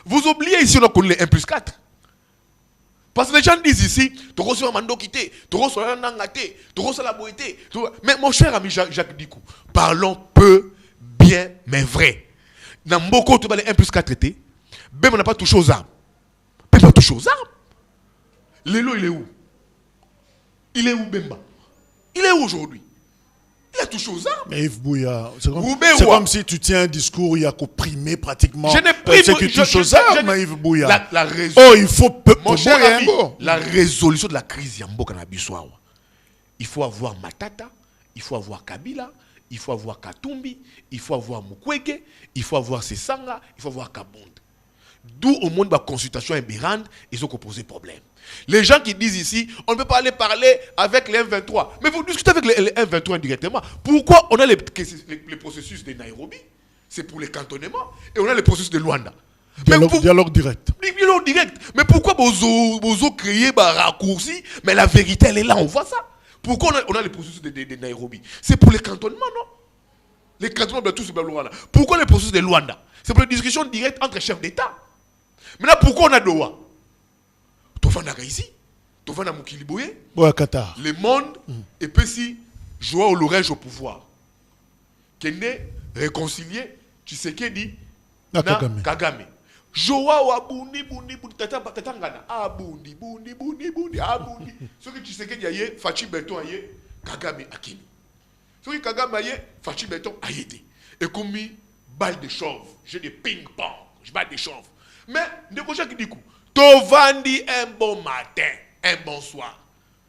Vous oubliez ici, on a connu les 1+4. Parce que les gens disent ici, tu reçois un mandat quitté, tu reçois un nangaté, tu reçois la boité. Mais mon cher ami Jacques Dikou, parlons peu, bien, mais vrai. Dans Mboko, tu vas les 1+4 traités. Ben, on n'a pas touché aux armes. Ben, on n'a pas touché aux armes. Lélo, il est où? Il est où, Bemba? Il est où aujourd'hui? Il a touché aux armes. Mais Yves Bouya, c'est comme si tu tiens un discours, il y a qu'opprimé pratiquement. Je n'ai pris ce qui touche aux armes, Yves Bouya. La raison. Oh, il faut mon cher ami, la résolution de la crise Yamboka na Bissoa. Il faut avoir Matata, il faut avoir Kabila, il faut avoir Katumbi, il faut avoir Mukwege, il faut avoir Sesanga, il faut avoir Kabound. D'où au monde de la consultation Eberhard, ils ont posé problème. Les gens qui disent ici, on ne peut pas aller parler avec les M23. Mais vous discutez avec les M23 indirectement. Pourquoi on a les processus de Nairobi? C'est pour les cantonnements. Et on a les processus de Luanda. Dialogue direct. Dialogue direct. Mais pourquoi vous créez un raccourci? Mais la vérité, elle est là, on voit ça. Pourquoi on a les processus de Nairobi? C'est pour les cantonnements, non? Les cantonnements de tous ces Luanda. Pourquoi les processus de Luanda? C'est pour les discussions directes entre chefs d'État. Maintenant, pourquoi on a Doha? Tu vas ici, tu vas à Mukiliboye, Qatar. le monde, et puis si Joao Lorège au pouvoir. Kende réconcilié, tu sais qui dit Na Kagame. Kagame. Joao abundi tatangana abundi abundi. Ce que tu sais que y Fachi Beton aye Kagame akini. Ce que Kagame aye Fachi Beton ayete. Et comme balle de chauve, j'ai des ping-pong, je balle de chauve. Mais ne quoi qui dit coup. Tovandi un bon matin, un bon soir.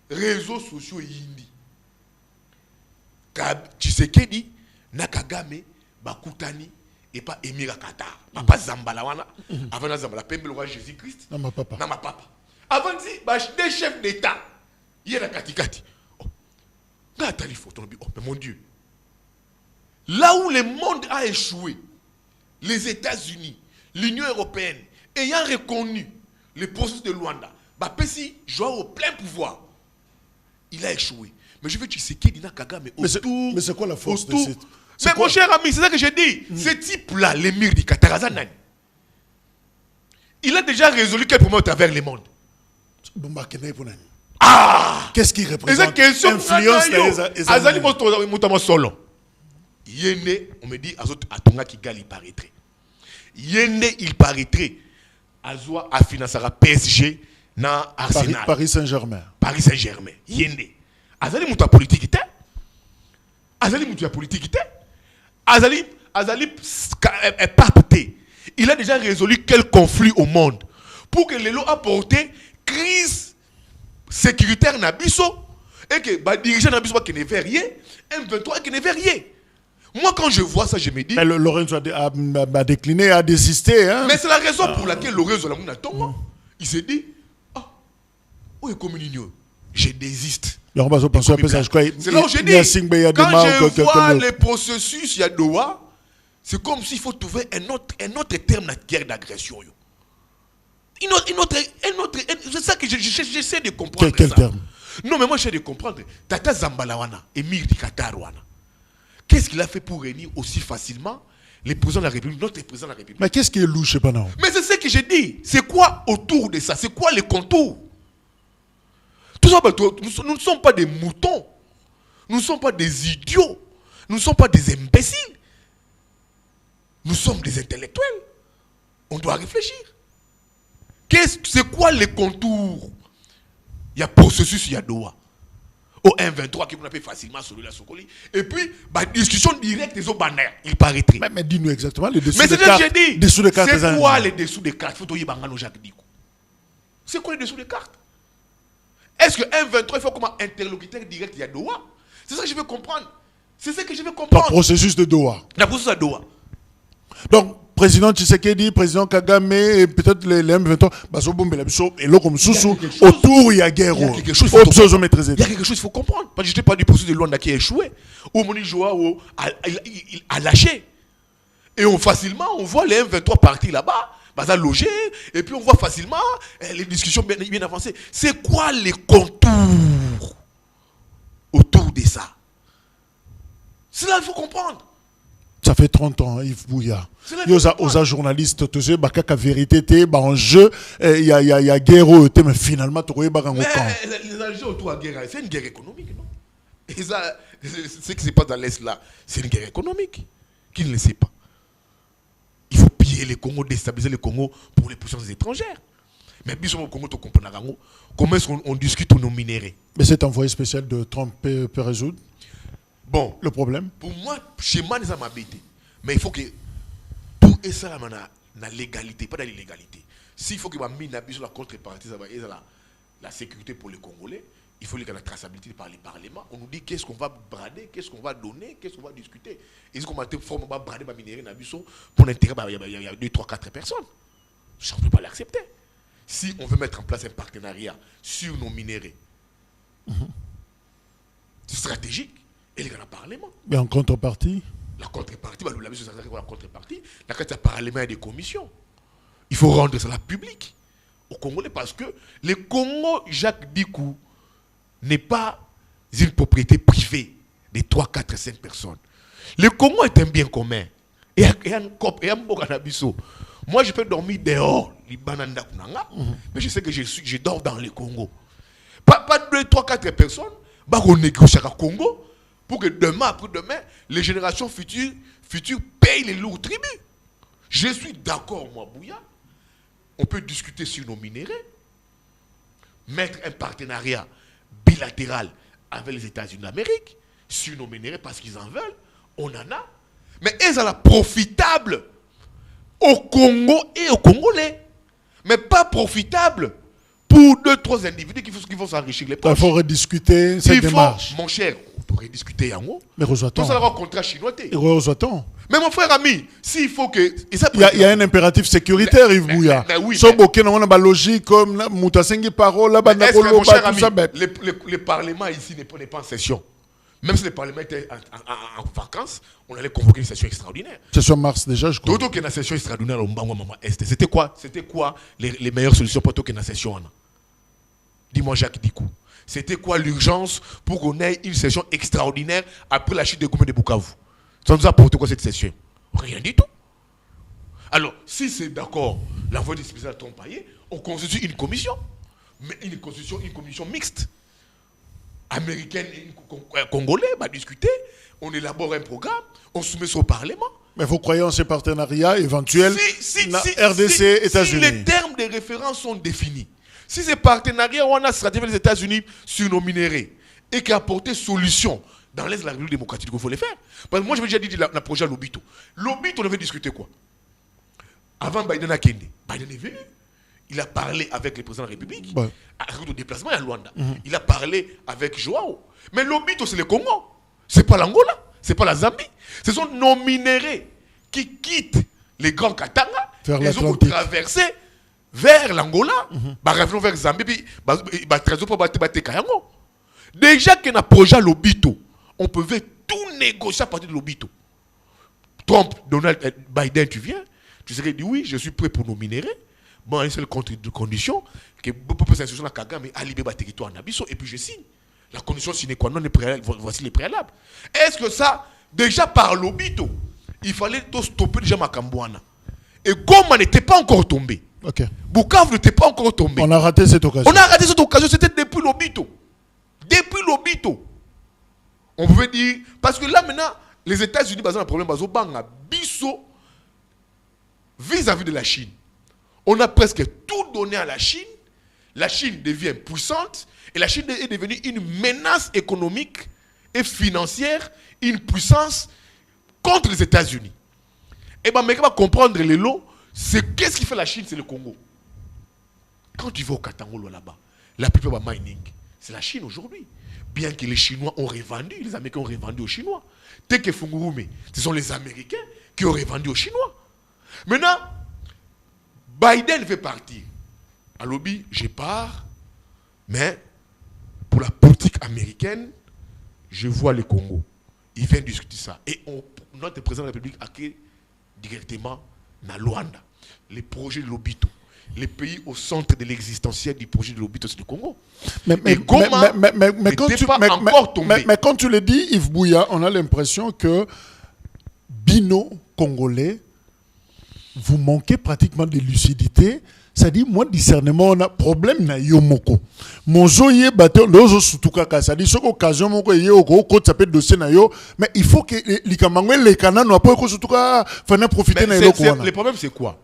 Réseaux sociaux yindi. Tu sais qui dit na Kagame bakutani et pas Emira Qatar. Papa Zambala wana. Avant na Zambala pembe le roi Jésus-Christ. Na ma papa. Na ma papa. Avant des chefs d'État. Il y a la katikati. Oh. Nathalie photo. Oh mais mon Dieu. Là où le monde a échoué, les États-Unis, l'Union européenne, ayant reconnu le processus de Luanda, Pessi joue au plein pouvoir. Il a échoué. Mais je veux que tu sais qu'il y a Kagame autour. Mais c'est quoi la force de cette... Mais mon cher ami, c'est ça que j'ai dit. Ce type-là, l'émir du Katarazanan, il a déjà résolu quel problème à travers le monde. Ah! Qu'est-ce qu'il représente? Influence Azali Moutama Solo. Yéné, on me dit, Atonga Kigali, il paraîtrait. Yéné, il paraîtrait. Azoa a financé PSG na Arsenal. Paris Saint-Germain. Paris Saint-Germain. Yéné. Azali Mouta politique était. Azali Mouta politique était. Azali est papté. Il a déjà résolu quel conflit au monde. Pour que les lots apportent crise sécuritaire Nabiso. Et que les dirigeants Nabiso qui ne fait rien. M23 qui ne fait rien. Moi, quand je vois ça, je me dis... Mais Lorenzo a décliné, a désisté. Hein? Mais c'est la raison pour laquelle Lorenzo il s'est dit, où est communion? Je désiste. C'est là où j'ai dit, quand je vois le processus, il y a Doha, c'est comme s'il faut trouver un autre terme de guerre d'agression. C'est ça que j'essaie de comprendre. Quel terme? Non, mais moi, j'essaie de comprendre. Tata Zambalawana, Émir du Qatarwana. Qu'est-ce qu'il a fait pour réunir aussi facilement les présidents de la République, notre président de la République? Mais qu'est-ce qui est louche, Panao? Mais c'est ce que j'ai dit. C'est quoi autour de ça? C'est quoi les contours? Tout ça, nous ne sommes pas des moutons. Nous ne sommes pas des idiots. Nous ne sommes pas des imbéciles. Nous sommes des intellectuels. On doit réfléchir. C'est quoi les contours? Il y a processus, il y a Doha. Au 1-23 qui qu'on appelle facilement sur la Sokoli. Et puis, discussion directe des autres bannières, il paraîtrait. Mais dis-nous exactement les dessous de cartes. Mais c'est ce que j'ai dit. C'est quoi les dessous des cartes? C'est quoi les dessous des cartes? Est-ce que 1-23, il faut comme interlocuteur direct, il y a Doha? C'est ça que je veux comprendre. C'est ça que je veux comprendre. Le processus de Doha. Le processus de Doha. Donc, président Tshisekedi, président Kagame, et peut-être les M23, et là comme Soussou, autour il y a guerre. Il y a quelque chose qu'il faut comprendre. Parce que je n'étais pas du processus de Luanda qui a échoué. Où Moni Joao a lâché. Et facilement, on voit les M23 partir là-bas, ça logé, et puis on voit facilement les discussions bien avancées. C'est quoi les contours autour de ça? C'est là qu'il faut comprendre. Ça fait 30 ans, Yves Bouya. Il y a journalistes, tu sais, la vérité, en jeu, il y a guerre, mais finalement, tu vois, les enjeux autour de la guerre, c'est une guerre économique, non? Et ça, ce qui se passe dans l'Est là, c'est une guerre économique. Qui ne le sait pas? Il faut piller les Congos, déstabiliser les Congos pour les puissances étrangères. Mais bien sûr, au Congo, tu comprends comment est-ce qu'on discute nos minéraux? Mais cet envoyé spécial de Trump peut résoudre? Bon, le problème? Pour moi, chez moi, ça m'habite. Mais il faut que tout est ça dans la légalité, pas dans l'illégalité. S'il faut que ma mine sur la contrepartie, ça va être la sécurité pour les Congolais, il faut qu'il y ait la traçabilité par les parlements. On nous dit qu'est-ce qu'on va brader, qu'est-ce qu'on va donner, qu'est-ce qu'on va discuter. Et si on va brader ma minerie pour l'intérêt, il y a 2, 3, 4 personnes. Ça, on ne peut pas l'accepter. Si on veut mettre en place un partenariat sur nos minéraux, c'est stratégique. Et il y a un parlement. Mais en contrepartie? La contrepartie, la contrepartie, la carte parlement et des commissions. Il faut rendre cela public aux Congolais parce que le Congo, Jacques Dikou, n'est pas une propriété privée de 3, 4, 5 personnes. Le Congo est un bien commun. Et un cop, et un bokanabiso. Moi, je peux dormir dehors, mais je sais que je dors dans le Congo. Pas 2, 3, 4 personnes, on négocie au Congo. pour que demain, après-demain, les générations futures payent les lourds tributs. Je suis d'accord, moi, Bouya. On peut discuter sur nos minéraux, mettre un partenariat bilatéral avec les États-Unis d'Amérique sur nos minéraux parce qu'ils en veulent. On en a. Mais ils sont profitables au Congo et aux Congolais. Mais pas profitables pour 2-3 individus qui vont s'enrichir les poches. Il faut rediscuter cette démarche. Mon cher, on doit rediscuter Yango. Mais rejoins-toi. Tout ça, un contrat chinois. Rejoins-toi. Mais mon frère ami, s'il faut que... Il y a un impératif sécuritaire, Yves Bouya. Oui, si on a une logique comme Moutasengi Parole, mon cher ami, le Parlement ici n'est pas en session. Même si le Parlement était en vacances, on allait convoquer une session extraordinaire. Session mars déjà, je crois. D'autant qu'il y a une session extraordinaire au Mbangwa Maman Est. C'était quoi les meilleures solutions pour qu'il y ait une session? Dis-moi Jacques Dikou. C'était quoi l'urgence pour qu'on ait une session extraordinaire après la chute de Goumé de Bukavu? Ça nous a apporté quoi cette session? Rien du tout. Alors, si c'est d'accord, l'envoi des spécialistes Trompaillé, on constitue une commission. Mais une commission mixte. Américaine et congolais, va discuter, on élabore un programme, on soumet ça au Parlement. Mais vous croyez en ces partenariats éventuels RDC, États-Unis? Si les termes de référence sont définis, si ces partenariats on a stratégié les États-Unis sur nos minéraux et qui apporté solution dans l'Est de la République démocratique, il faut les faire. Parce que moi, je déjà dit le projet Lobito. Lobito, on avait discuté quoi? Avant Biden à Kende. Biden est venu. Il a parlé avec le président de la République, avec le déplacement à Luanda. Il a parlé avec Joao. Mais Lobito, c'est le Congo. C'est pas l'Angola. C'est pas la Zambie. Ce sont nos minéraux qui quittent les grands Katanga et ils ont traversé vers l'Angola, revenons vers Zambie, puis déjà qu'il y a un projet Lobito, on pouvait tout négocier à partir de Lobito. Trump, Donald Biden, tu viens, tu serais dit oui, je suis prêt pour nos minéraux. Bon, une seule condition, que beaucoup de s'institutions à Kagame à libérer le territoire en Abisso, et puis je signe. La condition sine qua non est préalable, voici les préalables. Est-ce que ça, déjà par Lobito, il fallait tout stopper déjà Makambouana? Et Goma n'était pas encore tombé. Okay. Bukavu n'était pas encore tombé. On a raté cette occasion. On a raté cette occasion, c'était depuis Lobito. Depuis Lobito. On pouvait dire, parce que là maintenant, les États-Unis, basés dans le problème, basés au Bisso, vis-à-vis de la Chine. On a presque tout donné à la Chine. La Chine devient puissante et la Chine est devenue une menace économique et financière, une puissance contre les États-Unis. Et bien, mais on va comprendre les lots, c'est qu'est-ce qui fait la Chine, c'est le Congo. Quand tu vas au Katangolo là-bas, la plupart du mining, c'est la Chine aujourd'hui. Bien que les Chinois ont revendu, les Américains ont revendu aux Chinois. Tel que Fungurume, ce sont les Américains qui ont revendu aux Chinois. Maintenant, Biden fait partir. À lobby, je pars, mais pour la politique américaine, je vois le Congo. Il vient discuter ça. Et notre président de la République a créé directement dans Luanda les projets de Lobito. Les pays au centre de l'existentiel du projet de Lobito, c'est le Congo. Mais quand tu le dis, Yves Bouya, on a l'impression que Bino Congolais, vous manquez pratiquement de lucidité. C'est-à-dire, moi, discernement, on a problème na yomoko. Mon zoye bateau, l'ozo sutukaka, c'est-à-dire, ce qu'occasion, mon koye, au côté, ça peut être dossier na yo, mais il faut que les kamangwe, les canans, n'ont pas sutuka, fana profiter na yo. Le problème, c'est quoi?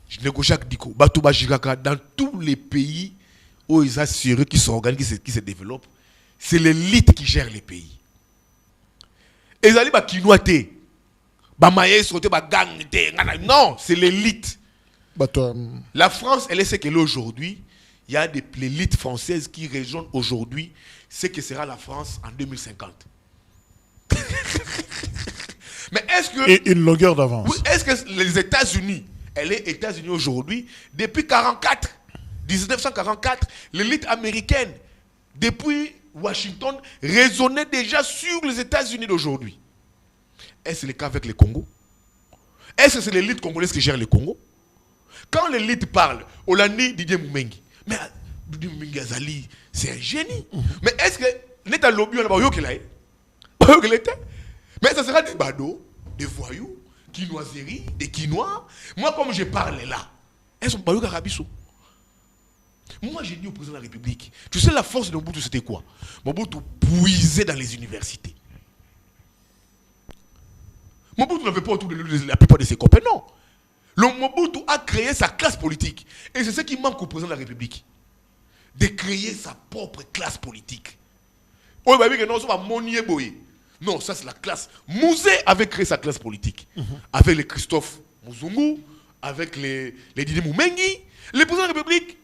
Je négocie Jacques Diko, Batouba Jiraka, dans tous les pays où ils assurent, qui s'organisent, qui se développent, c'est l'élite qui gère les pays. Et ils allaient, kinoité, non, c'est l'élite. La France, elle est ce qu'elle est aujourd'hui. Il y a des élites françaises qui rejoignent aujourd'hui ce que sera la France en 2050. Mais est-ce que... Et une longueur d'avance. Est-ce que les États-Unis, elle est États-Unis aujourd'hui, depuis 1944, l'élite américaine, depuis Washington, raisonnait déjà sur les États-Unis d'aujourd'hui. Est-ce que c'est le cas avec le Congo? Est-ce que c'est l'élite congolaise qui gère le Congo? Quand l'élite parle, Olani Didier Moumengi, mais Didier Moumengi Azali, c'est un génie. Mais est-ce que l'État lobby, on a mais ça sera des badauds, des voyous, quinoiseries, des quinois. Moi, comme je parle là, elles sont badauds Karabiso. Moi, j'ai dit au président de la République, tu sais, la force de Mobutu, c'était quoi? Mobutu puisait dans les universités. Mobutu n'avait pas autour de lui la plupart de ses copains, non. Le Mobutu a créé sa classe politique. Et c'est ce qui manque au président de la République. De créer sa propre classe politique. Oh, bah, non, ça va monier boy. Non, ça c'est la classe. Mouzé avait créé sa classe politique. Avec les Christophe Mouzungu, avec les Didier Moumengi. Le président de la République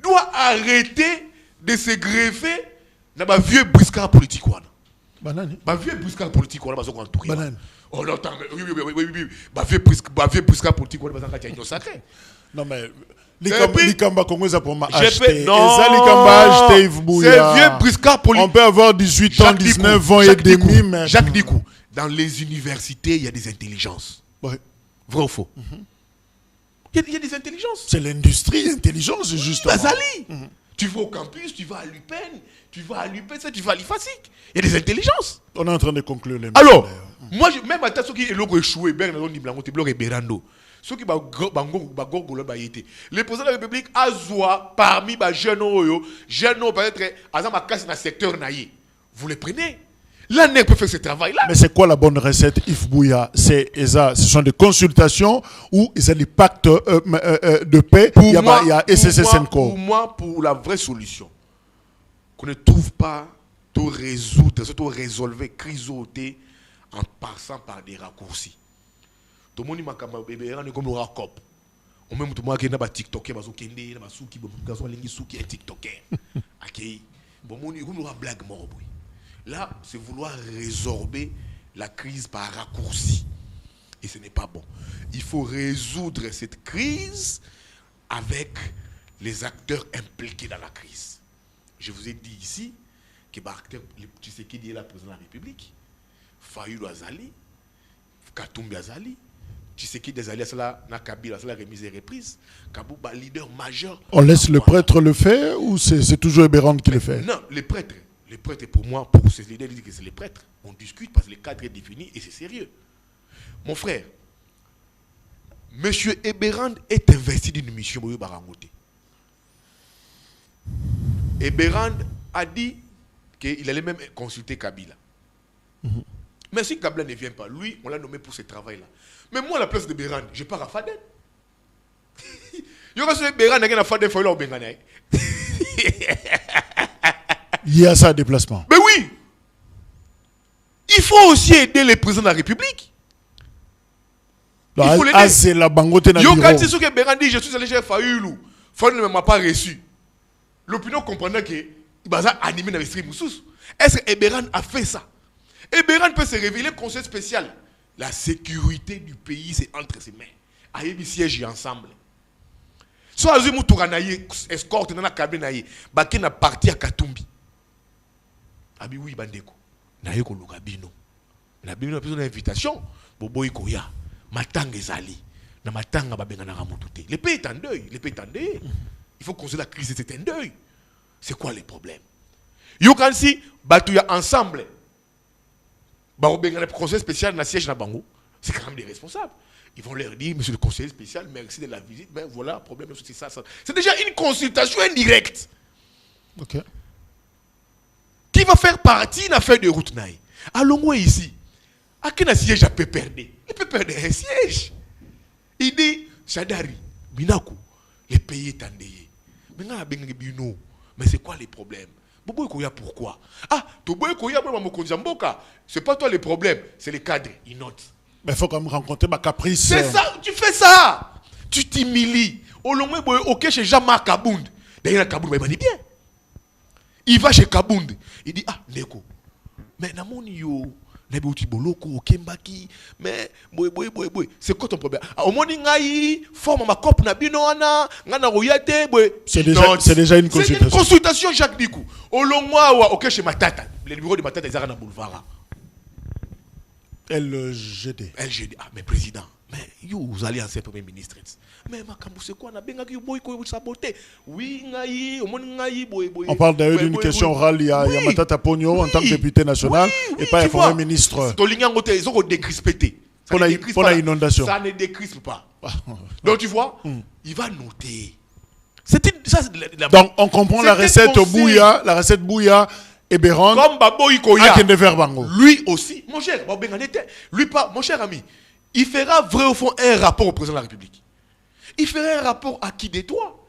doit arrêter de se greffer dans ma vieux briscard politique. Banane. Ma vieux briscard politique. Banane. Oh non, attends, oui. Ma vieux briscard politique. Sacré. Non, mais. Likamba Congo, ça pour acheter. Non, c'est vieux briscard politique. On peut avoir 18 ans, 19 ans et demi, mais. Jacques Dikou, dans les universités, il y a des intelligences. Ouais. Vrai ou faux? Il y a des intelligences. C'est l'industrie, l'intelligence, justement. Bazali. Tu vas au campus, tu vas à l'UPEN, tu vas à l'IFASIC. Il y a des intelligences. On est en train de conclure les alors, moi, même à ceux qui ont échoué, ben, on dit blanc, et Berando. Ceux qui le président de la République a zoa parmi les jeunes, peut-être, dans le secteur naïe. Vous les prenez. L'ANEC peut faire ce travail-là. Mais c'est quoi la bonne recette, Yves Bouya? Ce sont des consultations ou il y a des pactes de paix? Il y a SSSNCO. Pour moi, pour la vraie solution, qu'on ne trouve pas tout résoudre, surtout résolver la crise en passant par des raccourcis. Tout le monde m'a dit comme le racop. On même tout le monde qui est dans TikTok, il y a des gens qui sont TikToker. Bon, on a une blague mort. Là, c'est vouloir résorber la crise par raccourci. Et ce n'est pas bon. Il faut résoudre cette crise avec les acteurs impliqués dans la crise. Je vous ai dit ici que tu sais qui est la président de la République, Fayulu Azali, Katumbi Azali, tu sais qui des alliés, c'est la Kabila, c'est la remise et reprise. Kabouba, leader majeur. On laisse le prêtre le faire ou c'est toujours Ebérand qui le fait? Non, les prêtres, pour moi, pour ces leaders, ils disent que c'est les prêtres. On discute parce que le cadre est défini et c'est sérieux. Mon frère, M. Ebérand est investi d'une mission pour Barangote. Ebérand a dit qu'il allait même consulter Kabila. Mais si Kabila ne vient pas, lui, on l'a nommé pour ce travail-là. Mais moi, à la place de Béran, je pars à Faden. Il y aura ce Béran qui a Faden, il faut aller Benganaï. Il y a ça, déplacement. Mais oui! Il faut aussi aider les présidents de la République. Il faut l'aider. C'est la bangote dans le bureau. Quand c'est ce que Béran dit, je suis allé chez Fayulu. Fayulu ne m'a pas reçu. L'opinion comprenait que il va animer dans les streams. Est-ce que Béran a fait ça? Ebérand peut se révéler conseil spécial. La sécurité du pays, c'est entre ses mains. Aïe, siège ensemble. Soit Azumou Touranaye, escorte dans la cabine, Baké n'a parti à Katumbi. Abi oui, Bandeko. Naye ko Lugabino. Na bino besoin d'invitation. Bobo Ikoya. Matang ezali. Na matanga babenga na ramutute. Le pays est en deuil. Le pays est en deuil. Il faut qu'on la crise, c'est un deuil. C'est quoi les problèmes? Yokansi, Batouya ensemble. Le conseil spécial dans le siège de Bango, c'est quand même des responsables. Ils vont leur dire, monsieur le conseiller spécial, merci de la visite, mais voilà, problème, c'est ça. C'est déjà une consultation indirecte. Ok. Qui va faire partie de l'affaire de route naï. Allons ici. À quel siège il peut perdre? Il peut perdre un siège. Il dit, Chadari, Minakou, les pays est endeuillé. Mais c'est quoi les problèmes? Bobo Koya, pourquoi? Ah, Tobo Koya, c'est pas toi le problème, c'est les cadres, ils notent. Mais il faut quand même rencontrer ma caprice. C'est ça, tu fais ça. Tu t'humilies. Au long ok, chez Jean-Marc Kabound. D'ailleurs, Kabound, il dit bien. Il va chez Kabound. Il dit, ah, Neko. Mais Namoni yo. Mais c'est quoi ton problème? Au moins forme ma copie na bino ana ngana royate c'est déjà une consultation. C'est une consultation Jacques Dikou. Au long mois OK chez Matata. Le bureau de Matata est à boulevard. LGD. Ah mais président. Mais vous allez en ser premier ministre. Mais makambo c'est quoi na benga ki boy ko saboter. Oui ngai au monde ngai boy. On parle d'ailleurs d'une question orale il y a Matata Pogno en tant que député national et pas un premier ministre. Tolinga ngote ils ont décrispé. Pour la inondation. Ça ne décrispe pas. Donc tu vois, il va noter. Donc on comprend la recette Bouya, Et Béran, comme Babo Ikoya, Bango. lui aussi, mon cher, lui pas, mon cher ami, il fera vrai au fond un rapport au président de la République. Il fera un rapport à qui de toi?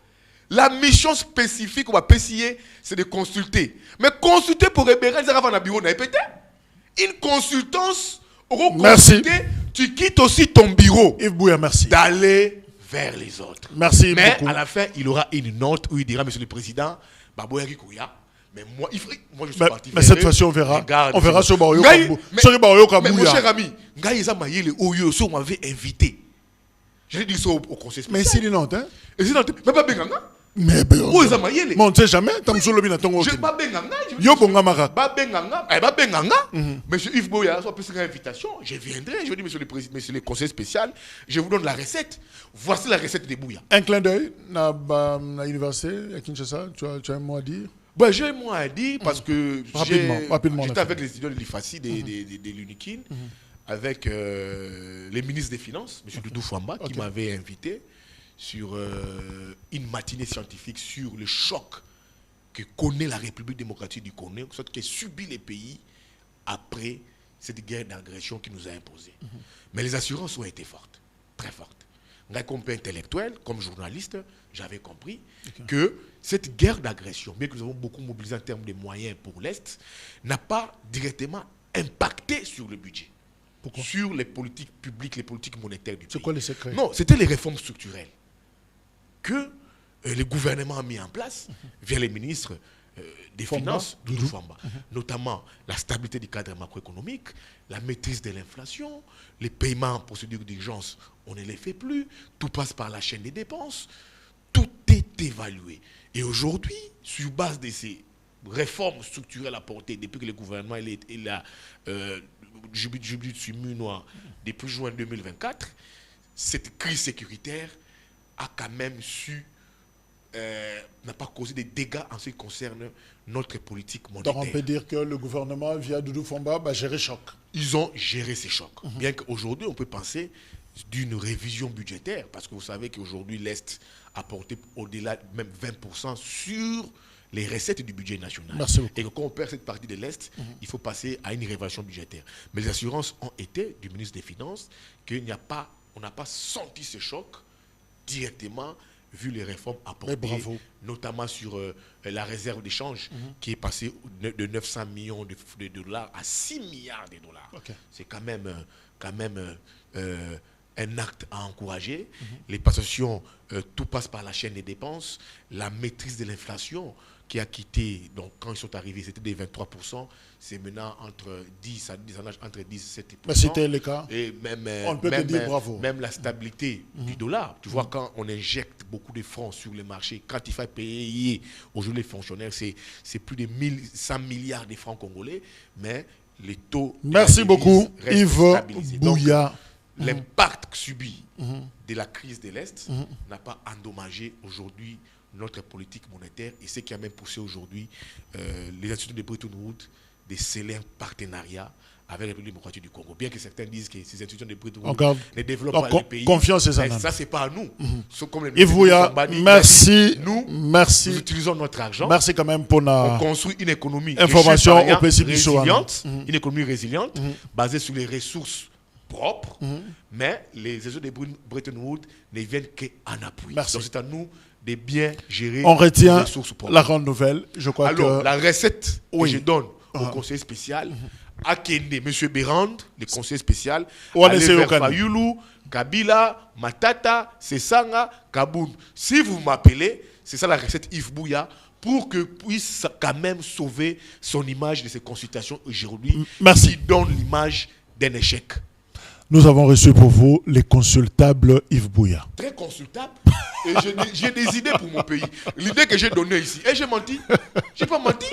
La mission spécifique qu'on va PCA, c'est de consulter. Mais consulter pour Béran, c'est avant bureau, une consultance, merci. Tu quittes aussi ton bureau. Yves Bouya, merci. D'aller vers les autres. Merci mais beaucoup. À la fin, il aura une note où il dira, Monsieur le Président, Babo Kouya, mais moi, moi je suis parti. Mais cette fois-ci, on verra. On verra sur Baroyo. Mais mon cher ami, Ngaïza Maïle Oyo, on m'avait invité. Je l'ai dit ça au conseil spécial. Mais c'est une note, hein? Mais pas Benganga. Mais on ne sait jamais. Je ne pas Benganga. Yo Bongamara. Pas Benganga. Pas Benganga. Monsieur Yves Boya, soit plus une invitation. Je viendrai. Je dis, monsieur le président, monsieur le conseil spécial, je vous donne la recette. Voici la recette de Bouya. Un clin d'œil à l'université à Kinshasa. Tu as un mot à dire? Ben, j'ai un mot à dire parce que rapidement, j'étais avec les étudiants de l'IFACI, de l'UNIKIN, avec les ministres des Finances, M. Doudou Fouamba, qui m'avait invité sur une matinée scientifique sur le choc que connaît la République démocratique du Congo, que subit les pays après cette guerre d'agression qui nous a imposée. Mais les assurances ont été fortes, très fortes. Comme intellectuel, comme journaliste, j'avais compris que cette guerre d'agression, bien que nous avons beaucoup mobilisé en termes de moyens pour l'Est, n'a pas directement impacté sur le budget. Pourquoi? Sur les politiques publiques, les politiques monétaires du pays. C'est quoi le secret? Non, c'était les réformes structurelles que le gouvernement a mis en place via les ministres des Finances, Doudou Fouamba, notamment la stabilité du cadre macroéconomique, la maîtrise de l'inflation, les paiements en procédure d'urgence, on ne les fait plus, tout passe par la chaîne des dépenses, tout est évalué. Et aujourd'hui, sur base de ces réformes structurelles apportées depuis que le gouvernement est là, Jubilé de Sumunois, depuis juin 2024, cette crise sécuritaire a quand même n'a pas causé des dégâts en ce qui concerne notre politique monétaire. Donc on peut dire que le gouvernement, via Doudou Fouamba, va gérer choc. Ils ont géré ces chocs. Bien qu'aujourd'hui, on peut penser d'une révision budgétaire, parce que vous savez qu'aujourd'hui, l'Est a porté au-delà même 20% sur les recettes du budget national. Merci beaucoup. Et que quand on perd cette partie de l'Est, il faut passer à une révision budgétaire. Mais les assurances ont été du ministre des Finances qu'on n'a pas senti ce choc directement vu les réformes apportées, notamment sur la réserve d'échange qui est passée de 900 millions de dollars à 6 milliards de dollars. C'est quand même un acte à encourager. Les passations, tout passe par la chaîne des dépenses. La maîtrise de l'inflation qui a quitté, donc quand ils sont arrivés, c'était des 23%. C'est maintenant entre 10 et 7%. Mais c'était le cas. Et même, on peut te dire bravo. Même la stabilité du dollar. Tu vois, quand on injecte beaucoup de francs sur le marché, quand il faut payer aujourd'hui les fonctionnaires, c'est plus de 1100 milliards de francs congolais, mais les taux... Merci beaucoup, Yves Bouya. L'impact subi de la crise de l'Est n'a pas endommagé aujourd'hui notre politique monétaire, et ce qui a même poussé aujourd'hui les institutions de Bretton Woods de sceller un partenariat avec la République démocratique du Congo. Bien que certains disent que ces institutions de Bretton Woods ne développent pas le pays. Confiance, mais ça, c'est pas à nous. Yves Bouya, merci. Nous utilisons notre argent. Merci quand même pour on construit une économie résiliente, une économie résiliente, basée sur les ressources propres, mais les institutions de Bretton Woods ne viennent qu'en appui. Merci. Donc c'est à nous de bien gérer on retient les ressources propres. La grande nouvelle, je crois. Alors, la recette que je donne au conseiller spécial, à Kende, M. Bérand, le conseiller spécial, aller vers Fayulu, Kabila, Matata, Sesanga, Kaboun. Si vous m'appelez, c'est ça la recette Yves Bouya, pour que puisse quand même sauver son image de ces consultations aujourd'hui. Merci. Qui donne l'image d'un échec. Nous avons reçu pour vous les consultables Yves Bouya. Très consultable. Et j'ai des idées pour mon pays. L'idée que j'ai donnée ici. Et j'ai menti. J'ai pas menti.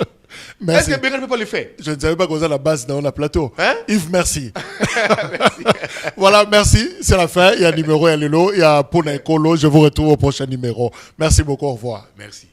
Est-ce que Béran ne peut pas le faire? Je ne savais pas qu'on a la base dans le plateau. Hein? Yves, merci. Merci. Voilà, merci. C'est la fin. Il y a un numéro, il y a Lelo, il y a Pona Ekolo. Je vous retrouve au prochain numéro. Merci beaucoup. Au revoir. Merci.